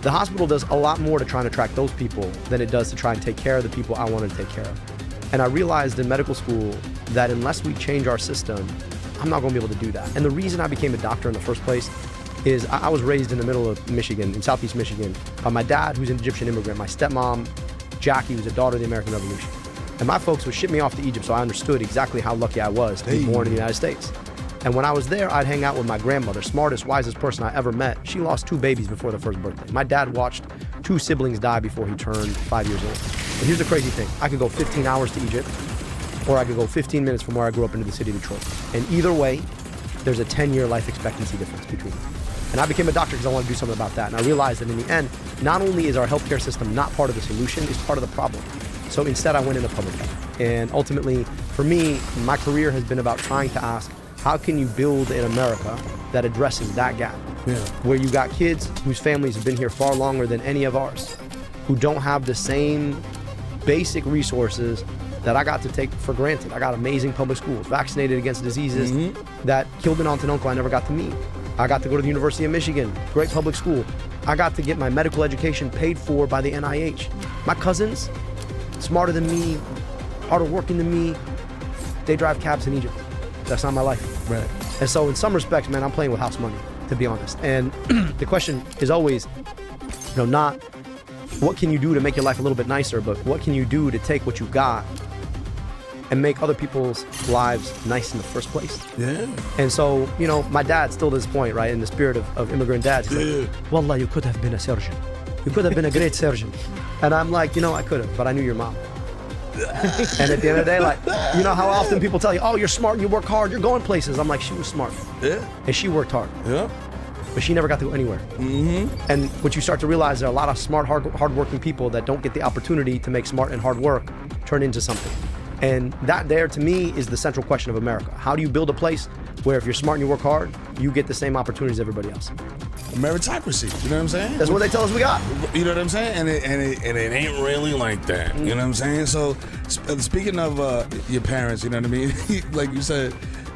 The hospital does a lot more to try and attract those people than it does to try and take care of the people I wanted to take care of. And I realized in medical school that unless we change our system, I'm not going to be able to do that. And the reason I became a doctor in the first place is I was raised in the middle of Michigan, in Southeast Michigan, by my dad, who's an Egyptian immigrant, my stepmom, Jackie, who's a daughter of the American Revolution. And my folks would ship me off to Egypt, so I understood exactly how lucky I was to be born in the United States. And when I was there, I'd hang out with my grandmother, smartest, wisest person I ever met. She lost 2 babies before their first birthday. My dad watched 2 siblings die before he turned 5 years old. And here's the crazy thing. I could go 15 hours to Egypt, or I could go 15 minutes from where I grew up into the city of Detroit. And either way, there's a 10-year life expectancy difference between them. And I became a doctor because I wanted to do something about that. And I realized that in the end, not only is our healthcare system not part of the solution, it's part of the problem. So instead, I went into public health. And ultimately, for me, my career has been about trying to ask, how can you build an America that addresses that gap? Yeah. Where you got kids whose families have been here far longer than any of ours, who don't have the same basic resources that I got to take for granted. I got amazing public schools, vaccinated against diseases that killed an aunt and uncle I never got to meet. I got to go to the University of Michigan, great public school. I got to get my medical education paid for by the NIH. My cousins, smarter than me, harder working than me, they drive cabs in Egypt. That's not my life. Right. And so in some respects, man, I'm playing with house money, to be honest. And the question is always, not what can you do to make your life a little bit nicer, but what can you do to take what you've got and make other people's lives nice in the first place? Yeah. And so, my dad still to this point, right, in the spirit of immigrant dads, he's like, Wallah, you could have been a surgeon. You could have been a great surgeon. And I'm like, I could have, but I knew your mom. And at the end of the day, like, how often people tell you, oh, you're smart and you work hard, you're going places. I'm like, she was smart. Yeah. And she worked hard. Yeah. But she never got to go anywhere. Mm-hmm. And what you start to realize, there are a lot of smart, hardworking people that don't get the opportunity to make smart and hard work turn into something. And that there, to me, is the central question of America. How do you build a place where if you're smart and you work hard, you get the same opportunities as everybody else? Meritocracy, you know what I'm saying? That's what they tell us we got. You know what I'm saying? And it ain't really like that. You know what I'm saying? So, speaking of your parents, you know what I mean? Like you said,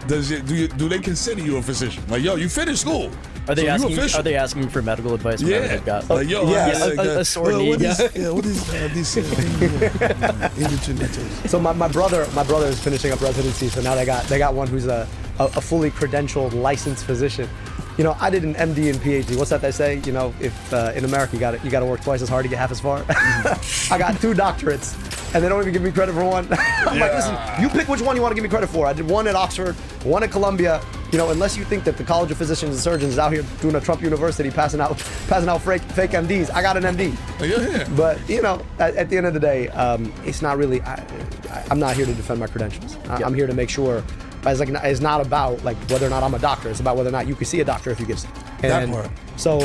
do they consider you a physician? Like, yo, you finished school. Are they asking for medical advice? Yeah. They've got Like, yo, a sore knee. What is this? So my brother is finishing up residency, so now they got one who's a fully credentialed licensed physician. I did an MD and PhD. What's that they say? If in America you got to work twice as hard to get half as far. I got 2 doctorates, and they don't even give me credit for one. I'm like, listen, you pick which one you want to give me credit for. I did one at Oxford, one at Columbia. Unless you think that the College of Physicians and Surgeons is out here doing a Trump University passing out fake MDs, I got an MD. Yeah. But at the end of the day, it's not really. I'm not here to defend my credentials. I'm here to make sure. It's not about like whether or not I'm a doctor. It's about whether or not you can see a doctor if you get sick. That part. So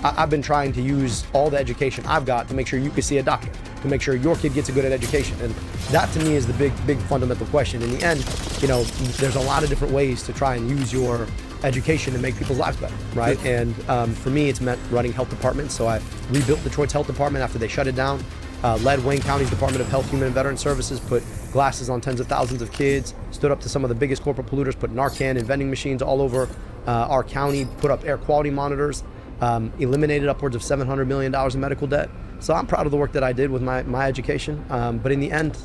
I've been trying to use all the education I've got to make sure you can see a doctor, to make sure your kid gets a good education. And that to me is the big fundamental question. In the end, there's a lot of different ways to try and use your education to make people's lives better, right? And for me, it's meant running health departments. So I rebuilt Detroit's health department after they shut it down. Led Wayne County's Department of Health, Human and Veteran Services, put glasses on tens of thousands of kids, stood up to some of the biggest corporate polluters, put Narcan and vending machines all over our county, put up air quality monitors, eliminated upwards of $700 million in medical debt. So I'm proud of the work that I did with my education. But in the end,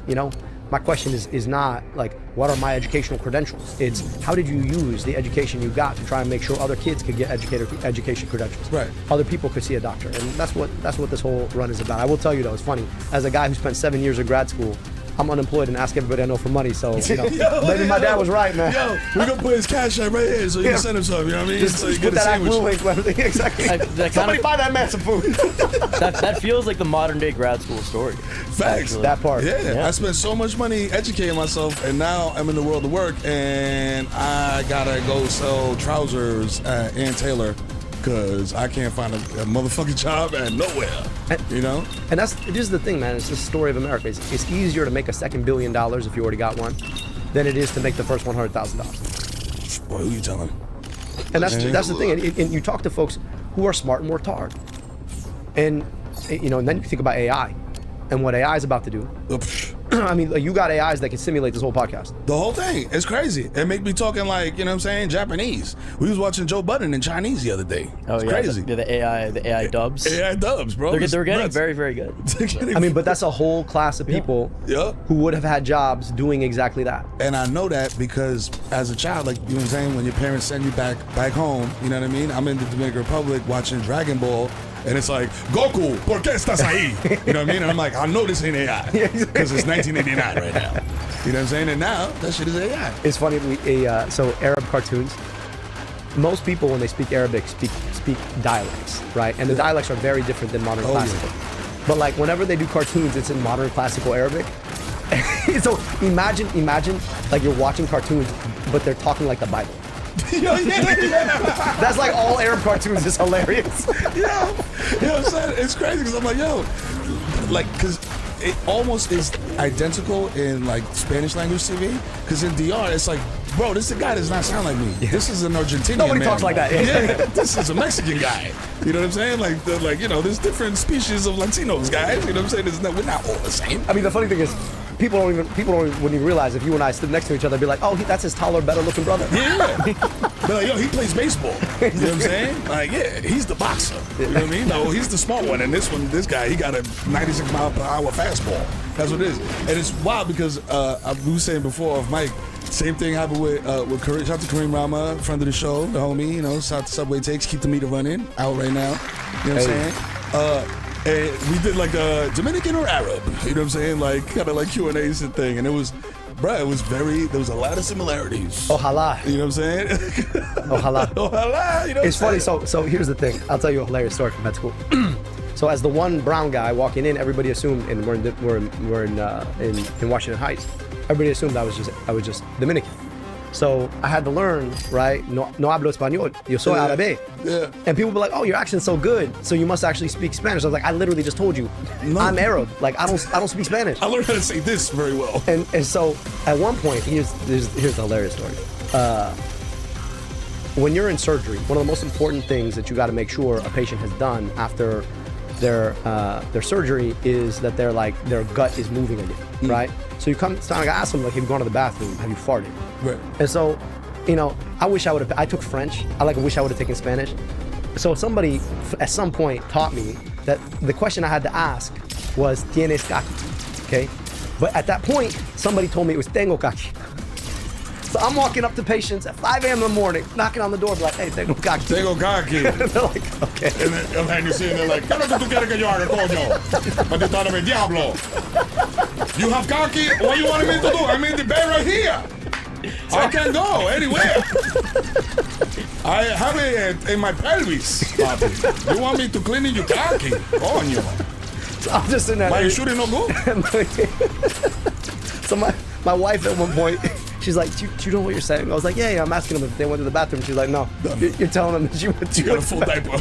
my question is not like, what are my educational credentials? It's how did you use the education you got to try and make sure other kids could get education credentials? Right. Other people could see a doctor. And that's what this whole run is about. I will tell you though, it's funny. As a guy who spent 7 years of grad school, I'm unemployed and ask everybody I know for money. So maybe my dad was right, man. Yo, we're gonna put his cash app right here so you can send him something. You know what I mean? Just so you put get a that sandwich. link. Exactly. Somebody buy that man some food. that feels like the modern day grad school story. Facts. Actually. That part. Yeah. I spent so much money educating myself, and now I'm in the world of work, and I gotta go sell trousers and tailor because I can't find a motherfucking job at nowhere. And this is the thing, man. It's the story of America. It's easier to make a second $1 billion if you already got one than it is to make the first $100,000. Boy, who you telling? And that's the thing. And you talk to folks who are smart and worked hard, and and then you think about AI and what AI is about to do. I mean, you got AIs that can simulate this whole podcast. The whole thing. It's crazy. It make me talking like, you know what I'm saying, Japanese. We was watching Joe Budden in Chinese the other day. It's crazy. The AI dubs. AI dubs, bro. They're getting very, very good. I mean, but that's a whole class of people who would have had jobs doing exactly that. And I know that because as a child, like, you know what I'm saying, when your parents send you back home, you know what I mean? I'm in the Dominican Republic watching Dragon Ball, and it's like, Goku, ¿por qué estás ahí? You know what I mean? And I'm like, I know this ain't AI because it's 1989 right now. You know what I'm saying? And now that shit is AI. It's funny, so Arab cartoons, most people when they speak Arabic speak dialects, right? And the dialects are very different than modern classical. Yeah. But like whenever they do cartoons, it's in modern classical Arabic. So imagine like you're watching cartoons, but they're talking like the Bible. That's like all Arab cartoons. Is hilarious. You know what I'm saying? It's crazy because I'm like, because it almost is identical in like Spanish language TV. Because in DR, it's like, bro, this is a guy that does not sound like me. This is an Argentinian Nobody man. talks like that. Yeah, this is a Mexican guy. You know what I'm saying? Like there's different species of Latinos, guys. You know what I'm saying? We're not all the same. I mean, the funny thing is, people wouldn't even realize if you and I stood next to each other, be like, oh, that's his taller, better looking brother. Yeah. They're like, yo, he plays baseball. You know what I'm saying? Like, yeah, he's the boxer. You know what I mean? No, he's the smart one. And this guy, he got a 96 mile per hour fastball. That's what it is. And it's wild because we were saying before of Mike, same thing happened with Kareem. Shout out to Kareem Rama, friend of the show, the homie. You know, shout out to Subway Takes, keep the meter running, out right now. You know what I'm saying? And we did like a Dominican or Arab. You know what I'm saying? Like kind of like Q&A's and thing. And it was, bruh, there was a lot of similarities. Ojalá. You know what I'm saying? Ojalá. Ojalá. You know it's funny. So here's the thing. I'll tell you a hilarious story from med school. So as the one brown guy walking in, everybody assumed, and we're in Washington Heights. Everybody assumed I was just Dominican. So I had to learn, right? No hablo español. Yo soy árabe. Yeah. And people were like, "Oh, your accent's so good, so you must actually speak Spanish." I was like, "I literally just told you, I'm Arab. Like I don't speak Spanish." I learned how to say this very well. And so at one point, here's the hilarious story. When you're in surgery, one of the most important things that you got to make sure a patient has done after their surgery is that their gut is moving again, right? So you come, so I asked them, like, have you gone to the bathroom? Have you farted? Right. And so, I wish I would have. I took French. I wish I would have taken Spanish. So somebody at some point taught me that the question I had to ask was "Tienes kaki?" Okay, but at that point, somebody told me it was "Tengo kaki." So I'm walking up to patients at 5 a.m. in the morning, knocking on the door, like, "Hey, tengo kaki." Tengo kaki. And they're like, "Okay." And you're sitting there like, ¿qué es lo que tú quieres que yo haga, coño? Maldito árabe, diablo. You have kaki? What you want me to do? I'm in the bed right here. I can't go anywhere. I have it in my pelvis, papi. You want me to clean in your kaki? Coño. So I'm just in that. My shooting no good? So my wife at one point, she's like, do you know what you're saying? I was like, yeah, I'm asking them if they went to the bathroom. She's like, no, you're telling them that you went to. You got a full diaper.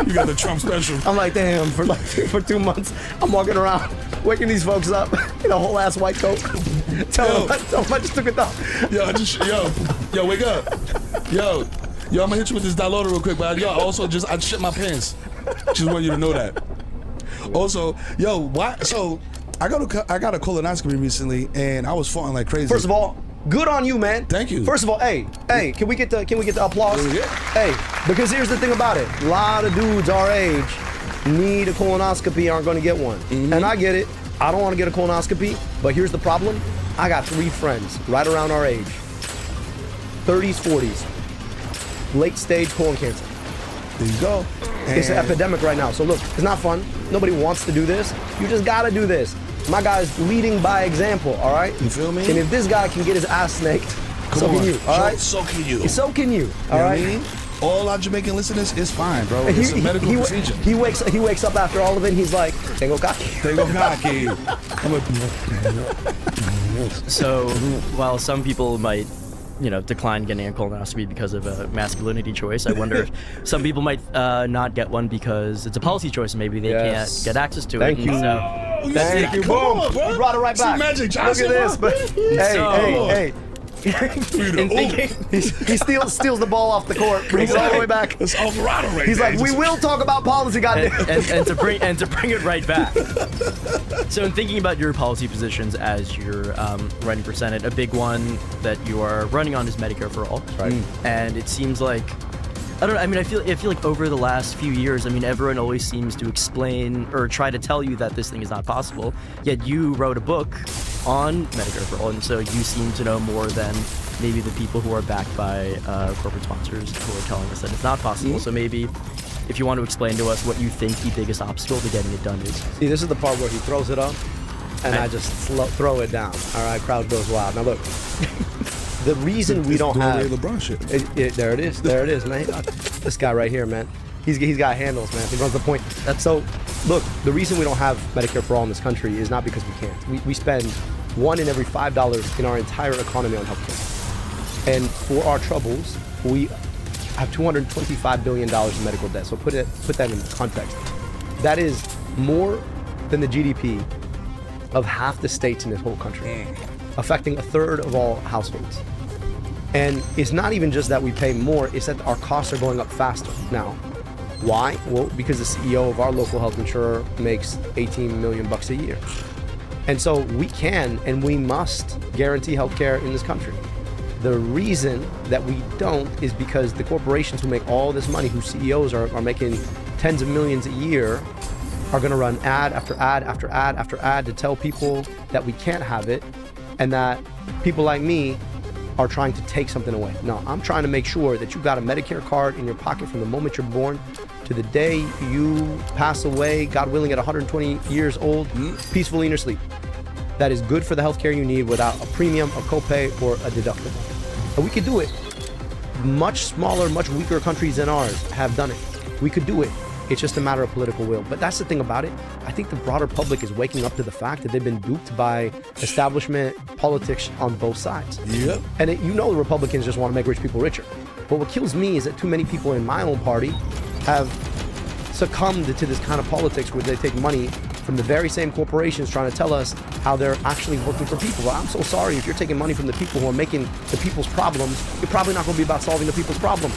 You got the Trump special. I'm like, damn, for 2 months, I'm walking around, waking these folks up in a whole ass white coat. Tell them I just took a dump. Yo, wake up. Yo, I'm gonna hit you with this downloader real quick, but I shit my pants. Just want you to know that. Also, why? So I got a colonoscopy recently, and I was farting like crazy. First of all, good on you, man. Thank you. First of all, hey, can we get the applause? Yeah. Hey, because here's the thing about it. A lot of dudes our age need a colonoscopy, aren't going to get one. Mm-hmm. And I get it. I don't want to get a colonoscopy, but here's the problem. I got 3 friends right around our age. 30s, 40s. Late stage colon cancer. There you go. It's an epidemic right now. So look, it's not fun. Nobody wants to do this. You just got to do this. My guy's leading by example, all right? You feel me? And if this guy can get his ass snaked, so can you, all right? So can you. So can you, all right? You know what I mean? All our Jamaican listeners, it's fine, bro. It's a medical procedure. He wakes up after all of it and he's like, tengo kaki. Tengo kaki. So while some people might decline getting a colonoscopy because of a masculinity choice, I wonder if some people might not get one because it's a policy choice and maybe they can't get access to it. Thank you. So, Thank you. Boom. You brought it right back. Magic Johnson, look at this. Hey. he steals the ball off the court, brings it all the way back. It's Alvarado right He's there. like, we will talk about policy, goddamn. and to bring it right back. So in thinking about your policy positions as you're running for Senate, a big one that you are running on is Medicare for All. Right. And it seems like I feel like over the last few years, everyone always seems to explain or try to tell you that this thing is not possible. Yet you wrote a book on Medicare for All, and so you seem to know more than maybe the people who are backed by corporate sponsors who are telling us that it's not possible. Mm-hmm. So maybe if you want to explain to us what you think the biggest obstacle to getting it done is. See, this is the part where he throws it up, and I just throw it down. All right, crowd goes wild. Now look. The reason we don't have LeBron shit. There it is, man. This guy right here, man. He's got handles, man. He runs the point. So, look, the reason we don't have Medicare for All in this country is not because we can't. We spend $1 in every $5 in our entire economy on healthcare, and for our troubles, we have $225 billion in medical debt. So put that in context. That is more than the GDP of half the states in this whole country, affecting 1/3 of all households. And it's not even just that we pay more, it's that our costs are going up faster. Now, why? Well, because the CEO of our local health insurer makes $18 million a year. And so we can and we must guarantee healthcare in this country. The reason that we don't is because the corporations who make all this money, whose CEOs are making tens of millions a year, are going to run ad after ad after ad after ad to tell people that we can't have it, and that people like me are trying to take something away. No, I'm trying to make sure that you've got a Medicare card in your pocket from the moment you're born to the day you pass away, God willing, at 120 years old, peacefully in your sleep. That is good for the healthcare you need without a premium, a copay, or a deductible. And we could do it. Much smaller, much weaker countries than ours have done it. We could do it. It's just a matter of political will. But that's the thing about it. I think the broader public is waking up to the fact that they've been duped by establishment politics on both sides. Yep. And the Republicans just want to make rich people richer. But what kills me is that too many people in my own party have succumbed to this kind of politics where they take money from the very same corporations trying to tell us how they're actually working for people. Well, I'm so sorry if you're taking money from the people who are making the people's problems, you're probably not going to be about solving the people's problem.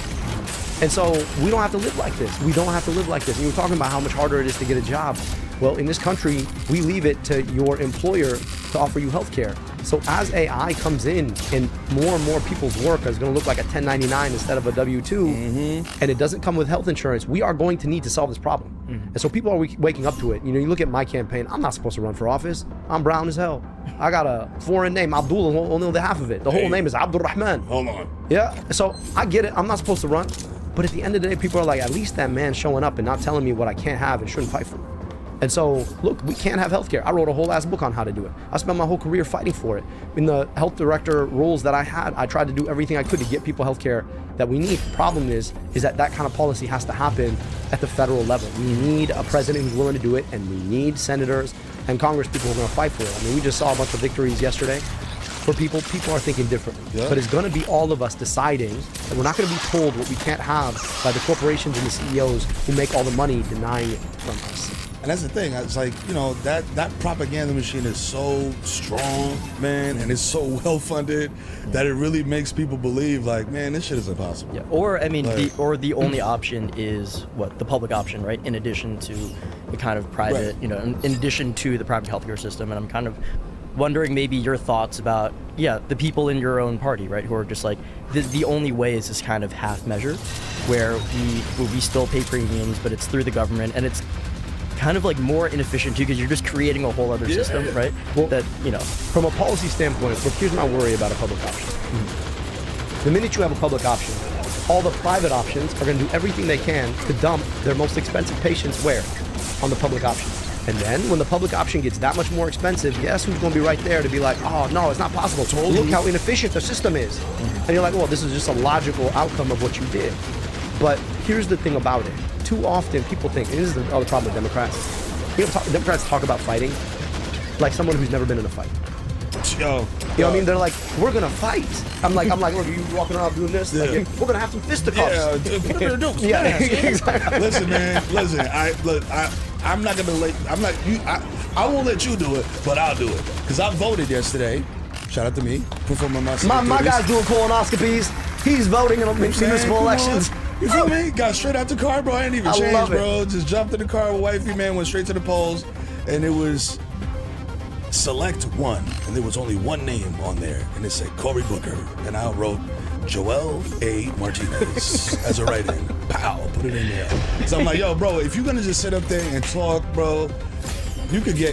And so we don't have to live like this. We don't have to live like this. And you were talking about how much harder it is to get a job. Well, in this country, we leave it to your employer to offer you health care. So as AI comes in and more people's work is going to look like a 1099 instead of a W-2, and it doesn't come with health insurance, we are going to need to solve this problem. And so people are waking up to it. You look at my campaign, I'm not supposed to run for office. I'm brown as hell. I got a foreign name, Abdullah, only the half of it. The whole name is Abdul Rahman. Hold on. Yeah, so I get it. I'm not supposed to run. But at the end of the day, people are like, at least that man showing up and not telling me what I can't have and shouldn't fight for. And so, look, we can't have healthcare. I wrote a whole ass book on how to do it. I spent my whole career fighting for it. In the health director roles that I had, I tried to do everything I could to get people healthcare that we need. The problem is that kind of policy has to happen at the federal level. We need a president who's willing to do it, and we need senators and Congress people who are going to fight for it. I mean, we just saw a bunch of victories yesterday. For people are thinking differently. Yeah. But it's going to be all of us deciding that we're not going to be told what we can't have by the corporations and the CEOs who make all the money denying it from us. And that's the thing. It's like, that propaganda machine is so strong, man, and it's so well funded that it really makes people believe, like, man, this shit is impossible. Yeah. Or I mean, the only option is the public option, right? In addition to the kind of private, in addition to the private healthcare system. And I'm kind of wondering maybe your thoughts about, the people in your own party, right, who are just like, the only way is this kind of half measure where we still pay premiums, but it's through the government, and it's kind of like more inefficient too, because you're just creating a whole other system, right? Well, that, from a policy standpoint, look, here's my worry about a public option. The minute you have a public option, all the private options are going to do everything they can to dump their most expensive patients where? On the public option. And then when the public option gets that much more expensive, guess who's going to be right there to be like, oh, no, it's not possible. Look how inefficient the system is. And you're like, well, this is just a logical outcome of what you did. But here's the thing about it. Too often people think, and this is the other problem with Democrats. Democrats talk about fighting like someone who's never been in a fight. You know what I mean? They're like, we're gonna fight. I'm like, look, are you walking around doing this? Yeah. Like, we're gonna have some fisticuffs. Yeah, put them in the dukes. Yeah, exactly. Listen, man. I'm not gonna let. I'm not. I won't let you do it, but I'll do it because I voted yesterday. Shout out to me, performing my. My guy's doing colonoscopies. He's voting in municipal elections. You feel me? Got straight out the car, bro. I didn't even change, bro. Just jumped in the car with wifey, man. Went straight to the polls, and it was select one, and there was only one name on there, and it said Cory Booker, and I wrote Joel A. Martinez as a write-in. Pow, put it in there. So I'm like, yo, bro, if you're gonna just sit up there and talk, bro, you could go.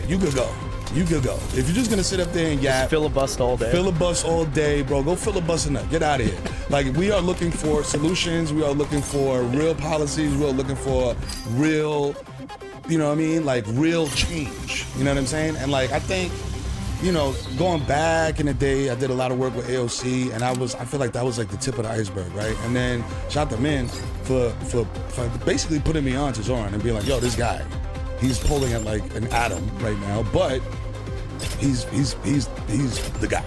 You could go. If you're just gonna sit up there and yap, filibuster all day. Filibuster all day, bro. Go filibusting up. Get out of here. Like, we are looking for solutions. We are looking for real policies. We are looking for real, like real change. You know what I'm saying? And like, I think, going back in the day, I did a lot of work with AOC, and I feel like that was like the tip of the iceberg, right? And then shout out to Min for basically putting me on to Zoran and being like, yo, this guy, he's pulling at like an atom right now, but he's the guy.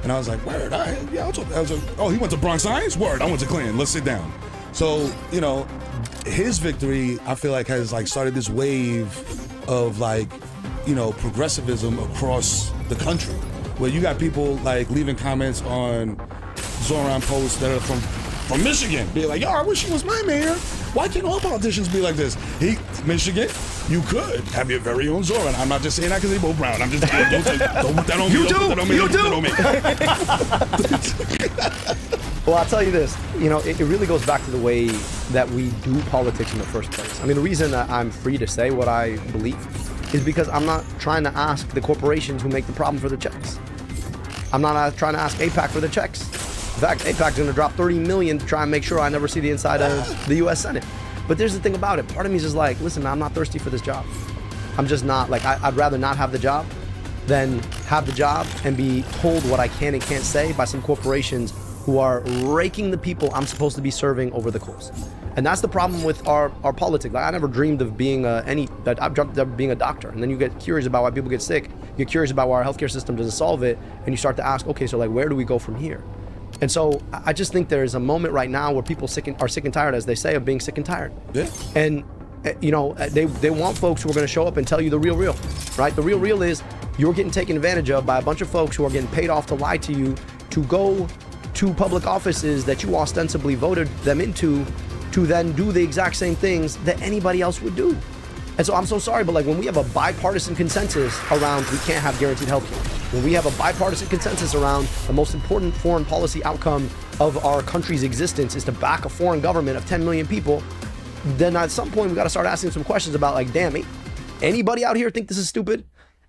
And I was like, word, all right, yeah, I was like, oh, he went to Bronx Science? Word, I went to Clinton, let's sit down. So, his victory, I feel like, has like started this wave of like, progressivism across the country, where you got people like leaving comments on Zoran posts that are from from Michigan be like, yo, I wish he was my mayor. Why can't all politicians be like this? Michigan, you could have your very own Zoran. I'm not just saying that because they both brown. I'm just don't put that on me. You do. Don't put that on me. You Don't do. put that on me. Well, I'll tell you this, it really goes back to the way that we do politics in the first place. I mean, the reason that I'm free to say what I believe is because I'm not trying to ask the corporations who make the problem for the checks. I'm not trying to ask AIPAC for the checks. In fact, AIPAC's going to drop $30 million to try and make sure I never see the inside of the U.S. Senate. But there's the thing about it. Part of me is just like, listen, I'm not thirsty for this job. I'm just not. Like, I'd rather not have the job than have the job and be told what I can and can't say by some corporations who are raking the people I'm supposed to be serving over the coals. And that's the problem with our politics. Like, I never dreamed of being I've dreamt of being a doctor. And then you get curious about why people get sick. You get curious about why our healthcare system doesn't solve it. And you start to ask, okay, so like, where do we go from here? And so I just think there's a moment right now where people are sick and tired, as they say, of being sick and tired. Yeah. And, they want folks who are going to show up and tell you the real, right? The real is you're getting taken advantage of by a bunch of folks who are getting paid off to lie to you, to go to public offices that you ostensibly voted them into, to then do the exact same things that anybody else would do. And so I'm so sorry, but like, when we have a bipartisan consensus around we can't have guaranteed health care, when we have a bipartisan consensus around the most important foreign policy outcome of our country's existence is to back a foreign government of 10 million people, then at some point we got to start asking some questions about, like, damn it, anybody out here think this is stupid?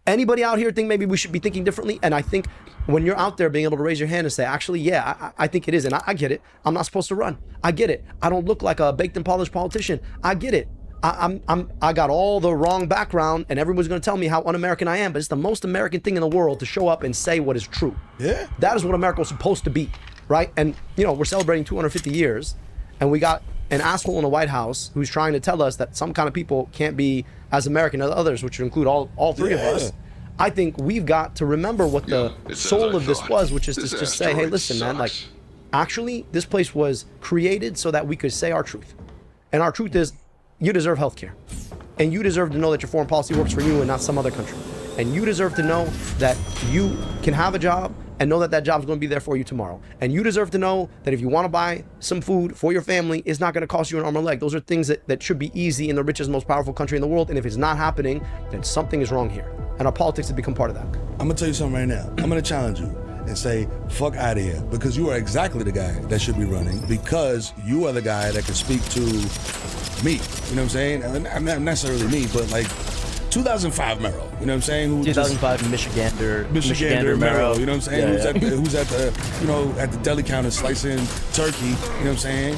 Anybody out here think maybe we should be thinking differently? And I think when you're out there being able to raise your hand and say, actually, yeah, I think it is. And I get it. I'm not supposed to run. I get it. I don't look like a baked and polished politician. I get it. I got all the wrong background and everyone's going to tell me how un-American I am, but it's the most American thing in the world to show up and say what is true. Yeah. That is what America was supposed to be, right? And, we're celebrating 250 years and we got an asshole in the White House who's trying to tell us that some kind of people can't be as American as others, which would include all three of us. I think we've got to remember what the soul of this was, which is to just say, hey, listen, man, like, actually, this place was created so that we could say our truth. And our truth is, you deserve health care. And you deserve to know that your foreign policy works for you and not some other country. And you deserve to know that you can have a job and know that that job's going to be there for you tomorrow. And you deserve to know that if you want to buy some food for your family, it's not going to cost you an arm or a leg. Those are things that should be easy in the richest, most powerful country in the world. And if it's not happening, then something is wrong here. And our politics have become part of that. I'm going to tell you something right now. I'm going to challenge you and say, fuck out of here. Because you are exactly the guy that should be running. Because you are the guy that can speak to me. You know what I'm saying? I'm not necessarily me, but like 2005 Merrill. You know what I'm saying? 2005 Michigander Merrill. You know what I'm saying? Yeah, who's at the at the deli counter slicing turkey. You know what I'm saying?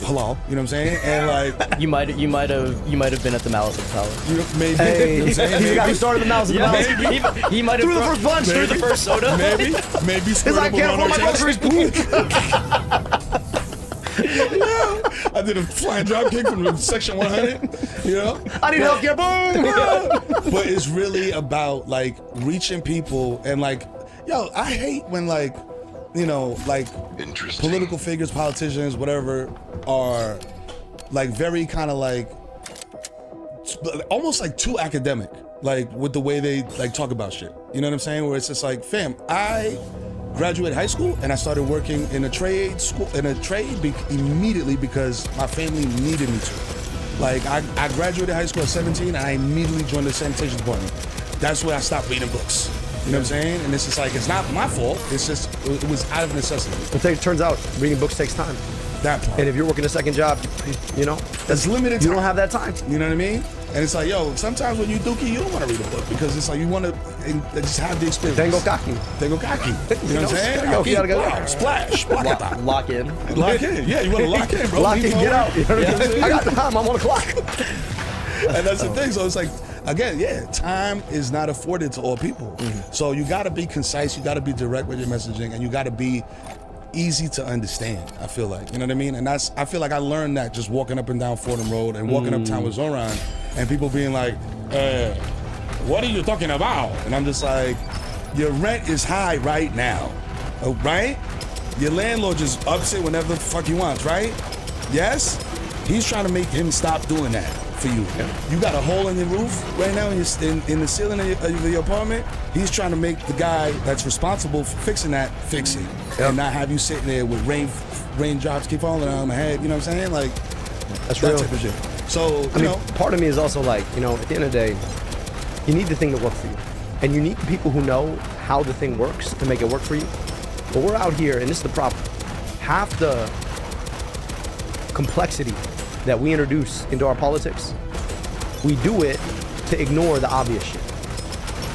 Hello. You know what I'm saying? And like you might have been at the Malice Palace. Maybe. Hey, you know what I'm saying? he got me started the Malice at the Palace. He might have threw the first punch, threw the first soda. Maybe. It's like I can't afford my groceries. I did a flying drop kick from Section 100. I need help. Yeah, boom. But it's really about like reaching people and like, I hate when like, like political figures, politicians, whatever, are like very kind of like almost like too academic, like with the way they like talk about shit. You know what I'm saying? Where it's just like, fam, I graduated high school and I started working in a trade immediately because my family needed me to. Like I graduated high school at 17 and I immediately joined the sanitation department. That's where I stopped reading books. You know what I'm saying? And it's just like, it's not my fault. It's just, it was out of necessity. It turns out reading books takes time. That part. And if you're working a second job, that's limited time. You don't have that time. You know what I mean? And it's like, sometimes when you dookie, you don't want to read a book because it's like you want to just have the experience. Tengo kaki. You know what I'm saying? You gotta Splash. Lock in. Lock in. Yeah, you want to lock in, bro. Lock in, get out. I got time. I'm on the clock. And that's the thing. So it's like, again, time is not afforded to all people. Mm-hmm. So you got to be concise. You got to be direct with your messaging, and you got to be easy to understand. I feel like, you know what I mean? And I feel like I learned that just walking up and down Fordham Road and walking uptown with Zoran, and people being like, "What are you talking about?" And I'm just like, "Your rent is high right now, right? Your landlord just ups it whenever the fuck he wants, right? Yes." He's trying to make him stop doing that for you. You got a hole in your roof right now in the ceiling of your apartment. He's trying to make the guy that's responsible for fixing that fix it, and not have you sitting there with raindrops keep falling on my head. You know what I'm saying? Like that's that real. type of shit. So I mean, part of me is also like, you know, at the end of the day, you need the thing to work for you, and you need people who know how the thing works to make it work for you. But we're out here, and this is the problem. Half the complexity that we introduce into our politics, we do it to ignore the obvious shit.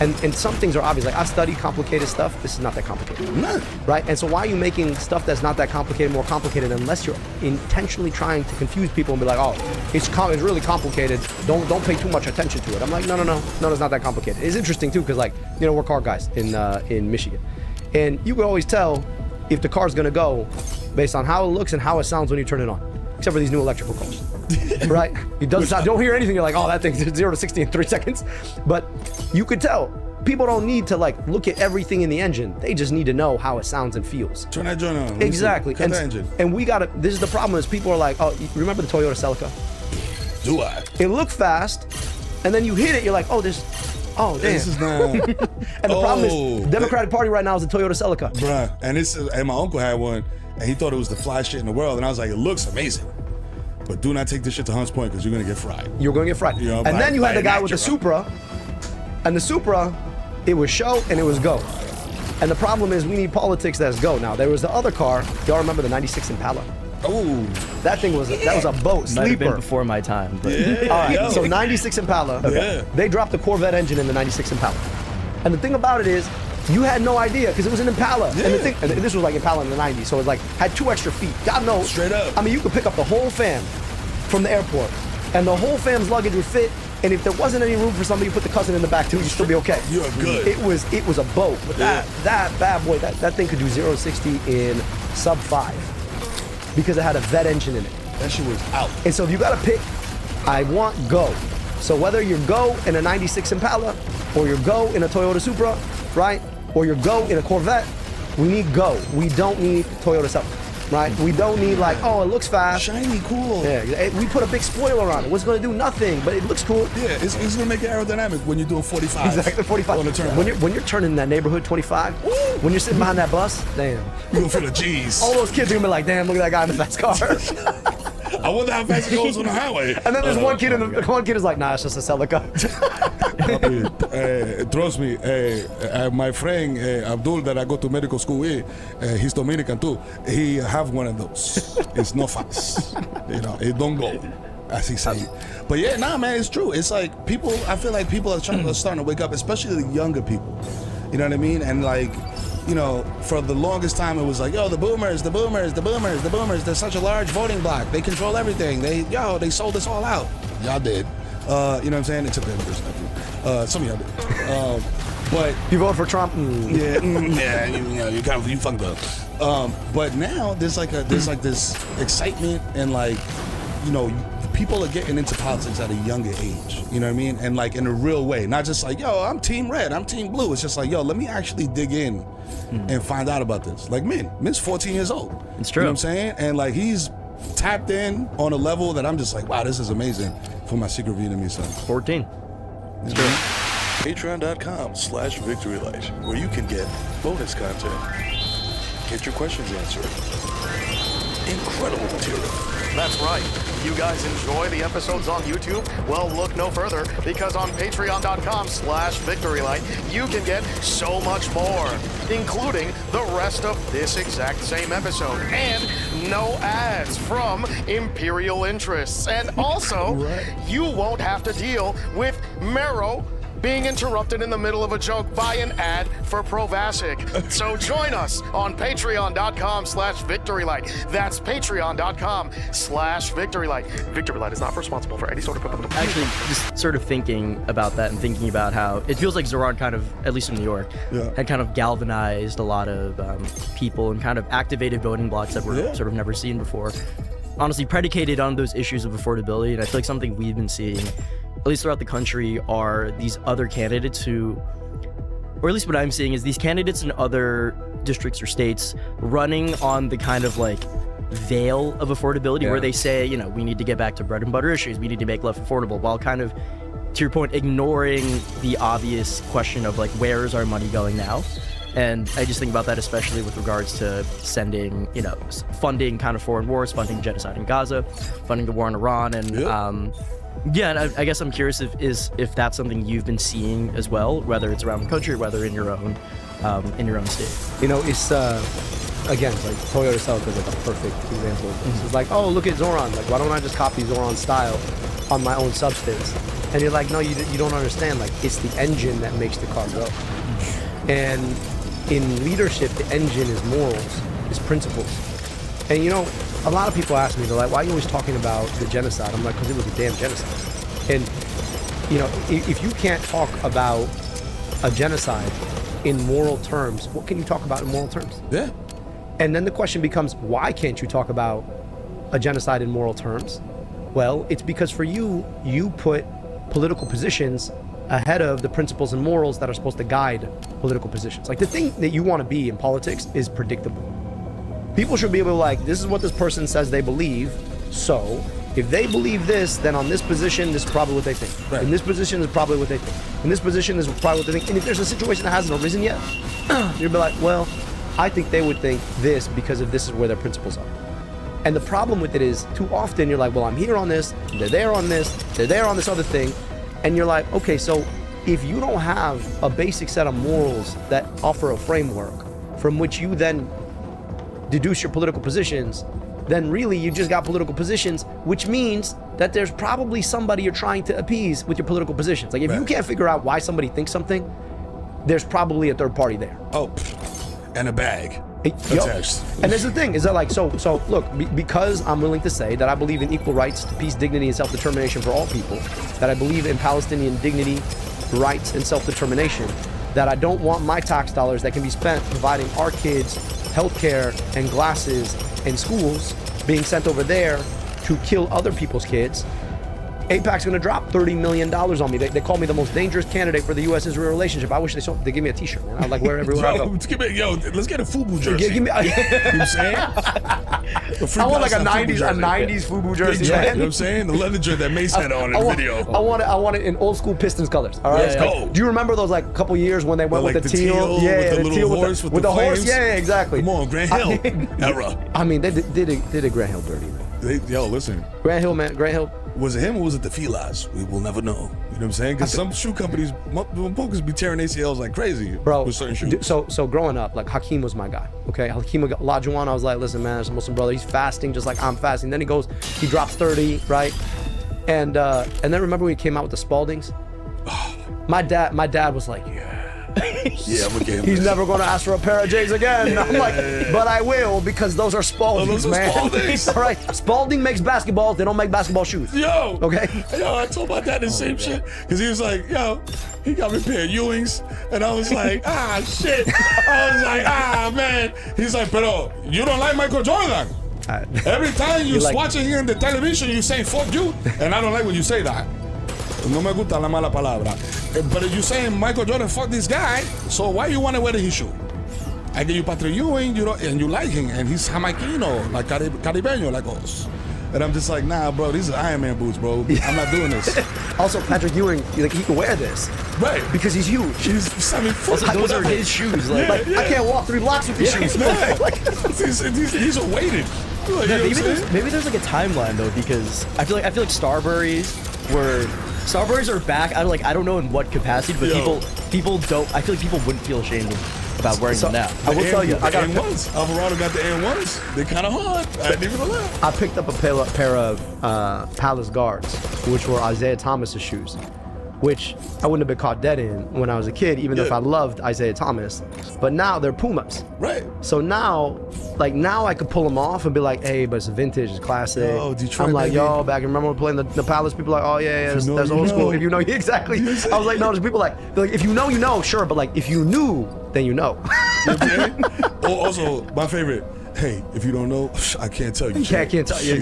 And some things are obvious. Like, I study complicated stuff. This is not that complicated. No. Right? And so why are you making stuff that's not that complicated more complicated unless you're intentionally trying to confuse people and be like, oh, it's really complicated. Don't pay too much attention to it. I'm like, no, it's not that complicated. It's interesting too, because like, you know, we're car guys in Michigan. And you can always tell if the car's gonna go based on how it looks and how it sounds when you turn it on. Except for these new electrical cars. Right? It doesn't sound, don't hear anything, you're like, oh, that thing's 0 to 60 in 3 seconds. But you could tell. People don't need to like look at everything in the engine. They just need to know how it sounds and feels. Turn that joint on. Exactly. Cut the engine. And we gotta, this is the problem is people are like, oh, you remember the Toyota Celica? Do I? It looked fast, and then you hit it, you're like, oh, damn. This is not. And the problem is, the Democratic Party right now is the Toyota Celica. Bruh, and my uncle had one, and he thought it was the fly shit in the world, and I was like, it looks amazing. But do not take this shit to Hunts Point, because you're gonna get fried. You're gonna get fried. You know, and then you had the guy with the Supra, and the Supra, it was show and it was go. And the problem is we need politics that's go. Now, there was the other car, y'all remember the 96 Impala? Oh, that thing was that was a boat, Might have been sleeper. before my time. But. All right, so 96 Impala, Yeah. they dropped the Corvette engine in the 96 Impala. And the thing about it is, you had no idea because it was an Impala. Yeah. And the thing, and this was like Impala in the 90s, so it like had 2 extra feet. God knows. Straight up. I mean, you could pick up the whole fam from the airport, and the whole fam's luggage would fit. And if there wasn't any room for somebody, you put the cousin in the back too, you'd still be okay. You're good. It was a boat. But that bad boy, that thing could do 0 to 60 in sub 5 because it had a vet engine in it. That shit was out. And so if you got to pick, I want go. So whether you're go in a 96 Impala or you're go in a Toyota Supra, right? Or you're go in a Corvette, we need go. We don't need Toyota Supra. Right? We don't need like, oh, it looks fast. Shiny, cool. Yeah, we put a big spoiler on it. What's going to do? Nothing, but it looks cool. Yeah, it's going to make it aerodynamic when you're doing 45. Exactly, 45. On the turn. When you're turning that neighborhood 25, when you're sitting behind that bus, damn. You're going to feel the G's. All those kids are going to be like, damn, look at that guy in the fast car. I wonder how fast it goes on the highway. And then there's one kid is like, nah, it's just a Celica. Trust me, my friend Abdul that I go to medical school with, he's Dominican too. He have one of those. It's not fast. You know, it don't go, as he say. But yeah, nah, man, it's true. It's like people, I feel like people are starting to wake up, especially the younger people. You know what I mean? And like, you know, for the longest time it was like, yo, the boomers, they're such a large voting bloc. They control everything. They sold us all out. Y'all did. You know what I'm saying? Except the other person I did. Some of y'all did. But you voted for Trump? Yeah, you fucked up. But now there's this excitement and like, you know, people are getting into politics at a younger age. You know what I mean? And like in a real way, not just like, yo, I'm team red, I'm team blue. It's just like, yo, let me actually dig in and find out about this. Like Min's 14 years old. It's true. You know what I'm saying? And like he's tapped in on a level that I'm just like, wow, this is amazing for my secret Vietnamese son. 14. It's true. Patreon.com/VictoryLight, where you can get bonus content, get your questions answered, incredible material. That's right. You guys enjoy the episodes on YouTube? Well, look no further, because on patreon.com/VictoryLight, you can get so much more, including the rest of this exact same episode, and no ads from Imperial Interests. And also, you won't have to deal with Mero being interrupted in the middle of a joke by an ad for Provasic. So join us on patreon.com/VictoryLight. That's patreon.com/VictoryLight. VictoryLight is not responsible for any sort of... Actually, just sort of thinking about that and thinking about how it feels like Zerard kind of, at least in New York, had kind of galvanized a lot of people and kind of activated voting blocks that were sort of never seen before. Honestly, predicated on those issues of affordability, and I feel like something we've been seeing, at least throughout the country, are these other candidates who, or at least what I'm seeing is these candidates in other districts or states running on the kind of like veil of affordability where they say, you know, we need to get back to bread and butter issues, we need to make life affordable, while kind of, to your point, ignoring the obvious question of like, where is our money going now? And I just think about that, especially with regards to sending, you know, funding kind of foreign wars, funding genocide in Gaza, funding the war in Iran, and and I guess I'm curious if that's something you've been seeing as well, whether it's around the country or whether in your own state. You know, it's again, like Toyota Cell is like a perfect example of this. It's like, oh, look at Zoran. Like, why don't I just copy Zoran's style on my own substance? And you're like, no, you don't understand. Like, it's the engine that makes the car go. And in leadership, the engine is morals, is principles. And you know, a lot of people ask me, they're like, why are you always talking about the genocide? I'm like, because it was a damn genocide. And you know, if you can't talk about a genocide in moral terms, what can you talk about in moral terms? Yeah. And then the question becomes, why can't you talk about a genocide in moral terms? Well, it's because for you put political positions ahead of the principles and morals that are supposed to guide political positions. Like, the thing that you want to be in politics is predictable. People should be able to, like, this is what this person says they believe, so if they believe this, then on this position, this is probably what they think. Right. In this position, this is probably what they think. In this position, this is probably what they think. And if there's a situation that hasn't arisen yet, you'll be like, well, I think they would think this because of this is where their principles are. And the problem with it is, too often you're like, well, I'm here on this, they're there on this, they're there on this other thing. And you're like, okay, so if you don't have a basic set of morals that offer a framework from which you then deduce your political positions, then really you just got political positions, which means that there's probably somebody you're trying to appease with your political positions. Like, if you can't figure out why somebody thinks something, there's probably a third party there. Oh, and a bag. Attached. And there's the thing, is that like, so look, because I'm willing to say that I believe in equal rights to peace, dignity, and self-determination for all people, that I believe in Palestinian dignity, rights, and self-determination, that I don't want my tax dollars that can be spent providing our kids healthcare and glasses and schools being sent over there to kill other people's kids. AIPAC's gonna drop $30 million on me. They call me the most dangerous candidate for the U.S.-Israel relationship. I wish they give me a t-shirt, man. I'd like wear everywhere I go. Let's get a FUBU jersey. Give me, you know what I'm saying? I want like a 90s FUBU jersey. You know what I'm saying? The leather jersey that Mace had on in the video. I want it in old school Pistons colors. All right, let's go. Do you remember those like couple years when they went with the teal? Yeah, with the little horse with the horse. Yeah, exactly. Come on, Grant Hill era. I mean, they did a Grant Hill dirty, man. Listen. Grant Hill, man. Grant Hill. Was it him or was it the Filas? We will never know. You know what I'm saying? Because some shoe companies, focus be tearing ACLs like crazy, bro. With certain shoes. So growing up, like Hakeem was my guy. Okay, Hakeem Olajuwon, I was like, listen, man, it's a Muslim brother. He's fasting just like I'm fasting. Then he drops 30, right? And then remember when he came out with the Spaldings? My dad was like, he's never going to ask for a pair of J's again. I'm like, but I will, because those are Spaldings, man. All right, Spalding makes basketballs. They don't make basketball shoes. Yo. Okay. Yo, I told my dad the same shit, because he was like, yo, he got me a pair of Ewings, and I was like, shit. I was like, man. He's like, pero you don't like Michael Jordan. Every time you watching here in the television, you say fuck you, and I don't like when you say that. No me gusta la mala palabra. But if you're saying Michael Jordan fuck this guy, so why you want to wear his shoe? I give you Patrick Ewing, you know, and you like him, and he's Jamaiquino, like Caribeño, like us. And I'm just like, nah, bro, these are Iron Man boots, bro. I'm not doing this. Also, Patrick Ewing, like, he can wear this. Right. Because he's huge. He's 7 foot. Also, those are his shoes. Like, I can't walk 3 blocks with these shoes. These are weighted. Like, maybe there's like a timeline though, because I feel like Starburys are back. I don't know in what capacity, but people don't. I feel like people wouldn't feel ashamed about wearing them now. I will tell you, I got N1s. Alvarado got the N1s. They're kind of hard. I didn't even know. I picked up a pair of Palace Guards, which were Isaiah Thomas's shoes, which I wouldn't have been caught dead in when I was a kid, even if I loved Isaiah Thomas. But now they're Pumas. Right. So now I could pull them off and be like, hey, but it's vintage, it's classic. Yo, Detroit, I'm like, baby. yo, back remember when playing the Palace, people are like, oh yeah, that's old school. If you know, exactly. I was like, no, there's people like if you know, you know, sure, but like if you knew, then you know. You know what I'm saying? Also, my favorite. Hey, if you don't know, I can't tell you. I can't tell you.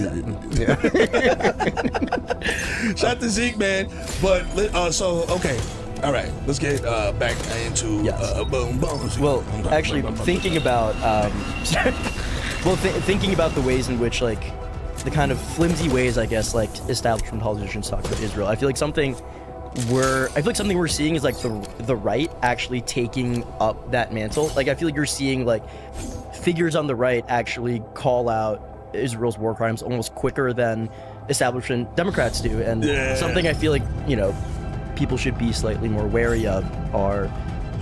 Shout out to Zeke, man. But okay. All right, let's get back into boom. Well, actually, thinking about Well, thinking about the ways in which, like, the kind of flimsy ways, I guess, like establishment politicians talk about Israel, I feel like something we're seeing is like the right actually taking up that mantle. Like, I feel like you're seeing like figures on the right actually call out Israel's war crimes almost quicker than establishment Democrats do, and something I feel like, you know, people should be slightly more wary of are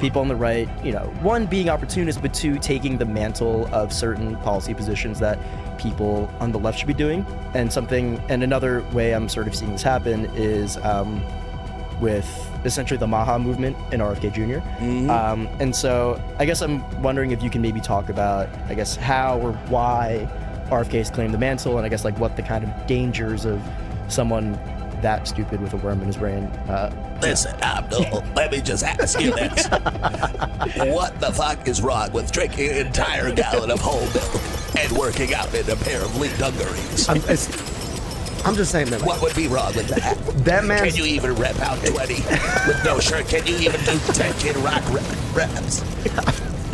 people on the right, you know, one, being opportunists, but two, taking the mantle of certain policy positions that people on the left should be doing. And another way I'm sort of seeing this happen is with essentially the Maha movement and RFK Jr. And so I guess I'm wondering if you can maybe talk about, I guess, how or why RFK's claimed the mantle, and I guess like what the kind of dangers of someone that stupid with a worm in his brain. Listen, Abdul, let me just ask you this. What the fuck is wrong with drinking an entire gallon of whole milk and working out in a pair of lead dungarees? I'm just saying, man. What would be wrong with that? That man. Can you even rep out 20 with no shirt? Can you even do 10 Kid Rock reps?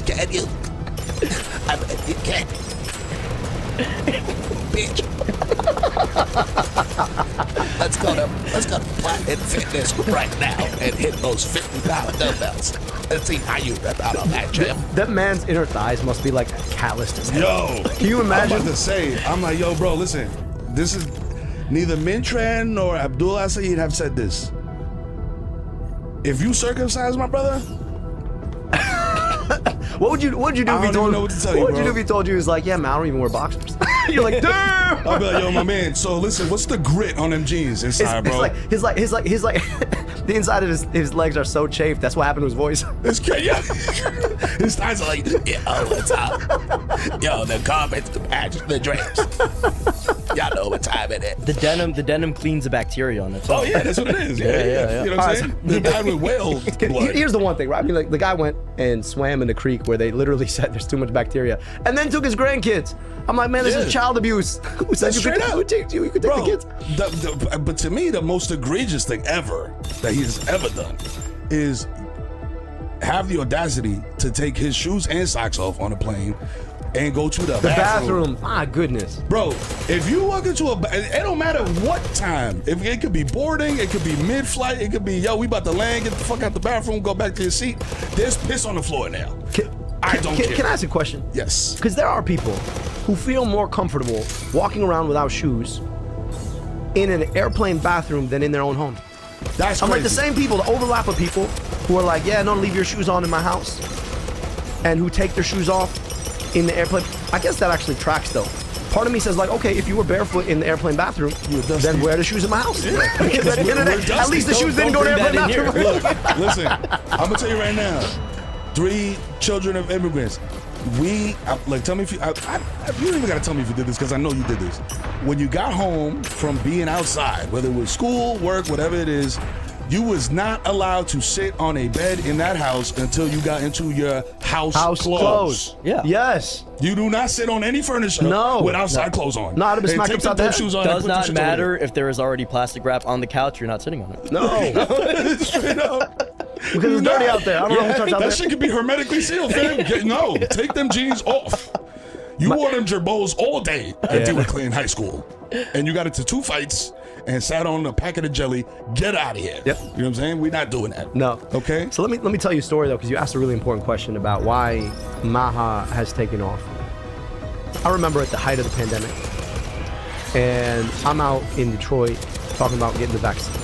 Can you? You can't. Bitch. Let's go to Planet Fitness right now and hit those 50-pound dumbbells and see how you rep out on that gym. That man's inner thighs must be like calloused as hell. Yo, can you imagine? I'm about to say, I'm like, yo, bro, listen, this is neither Mintran nor Abdul Asayid have said this. If you circumcise my brother, what would you do if he told you? What would you do if he told you he was like, yeah, man, I don't even wear boxers? You're like, damn. I'll be like, yo, my man. So listen, what's the grit on them jeans inside, bro? His the inside of his legs are so chafed. That's what happened to his voice. It's crazy. Yeah. His thighs are like, yo, what's up? Yo, the garments, the patch, the drapes. Y'all know what time it is. The denim cleans the bacteria on it. Oh yeah, that's what it is. Yeah. You know what I'm saying? They're dyed with whale blood. Here's the one thing, right? I mean, like, the guy went and swam in the creek where they literally said there's too much bacteria, and then took his grandkids. I'm like, man, this is child abuse. Who said you could take the kids? But to me, the most egregious thing ever that he's ever done is have the audacity to take his shoes and socks off on a plane and go to the bathroom. My goodness. Bro, if you walk into it don't matter what time. If it could be boarding, it could be mid-flight, it could be, yo, we about to land, get the fuck out the bathroom, go back to your seat. There's piss on the floor now. I don't care. Can I ask a question? Yes. Because there are people who feel more comfortable walking around without shoes in an airplane bathroom than in their own home. That's crazy. I'm like the same people, the overlap of people who are like, yeah, don't leave your shoes on in my house, and who take their shoes off in the airplane. I guess that actually tracks though. Part of me says like, okay, if you were barefoot in the airplane bathroom, then wear the shoes in my house. Yeah. At least the shoes didn't go to the airplane bathroom. Look, listen, I'm gonna tell you right now, 3 children of immigrants. Tell me if you don't even gotta tell me if you did this, because I know you did this. When you got home from being outside, whether it was school, work, whatever it is, you was not allowed to sit on a bed in that house until you got into your house clothes. Yeah. Yes. You do not sit on any furniture with outside clothes on. No, I'd have smacked upside the head. Does not matter if there is already plastic wrap on the couch, you're not sitting on it. No. Straight up. Because it's dirty out there. I don't know who touched out there. That shit could be hermetically sealed, fam. No, take them jeans off. You wore them gerbos all day until you were in high school. And you got into 2 fights and sat on a packet of jelly. Get out of here. Yep. You know what I'm saying? We're not doing that. No. Okay? So let me tell you a story though, because you asked a really important question about why Maha has taken off. I remember at the height of the pandemic, and I'm out in Detroit talking about getting the vaccine.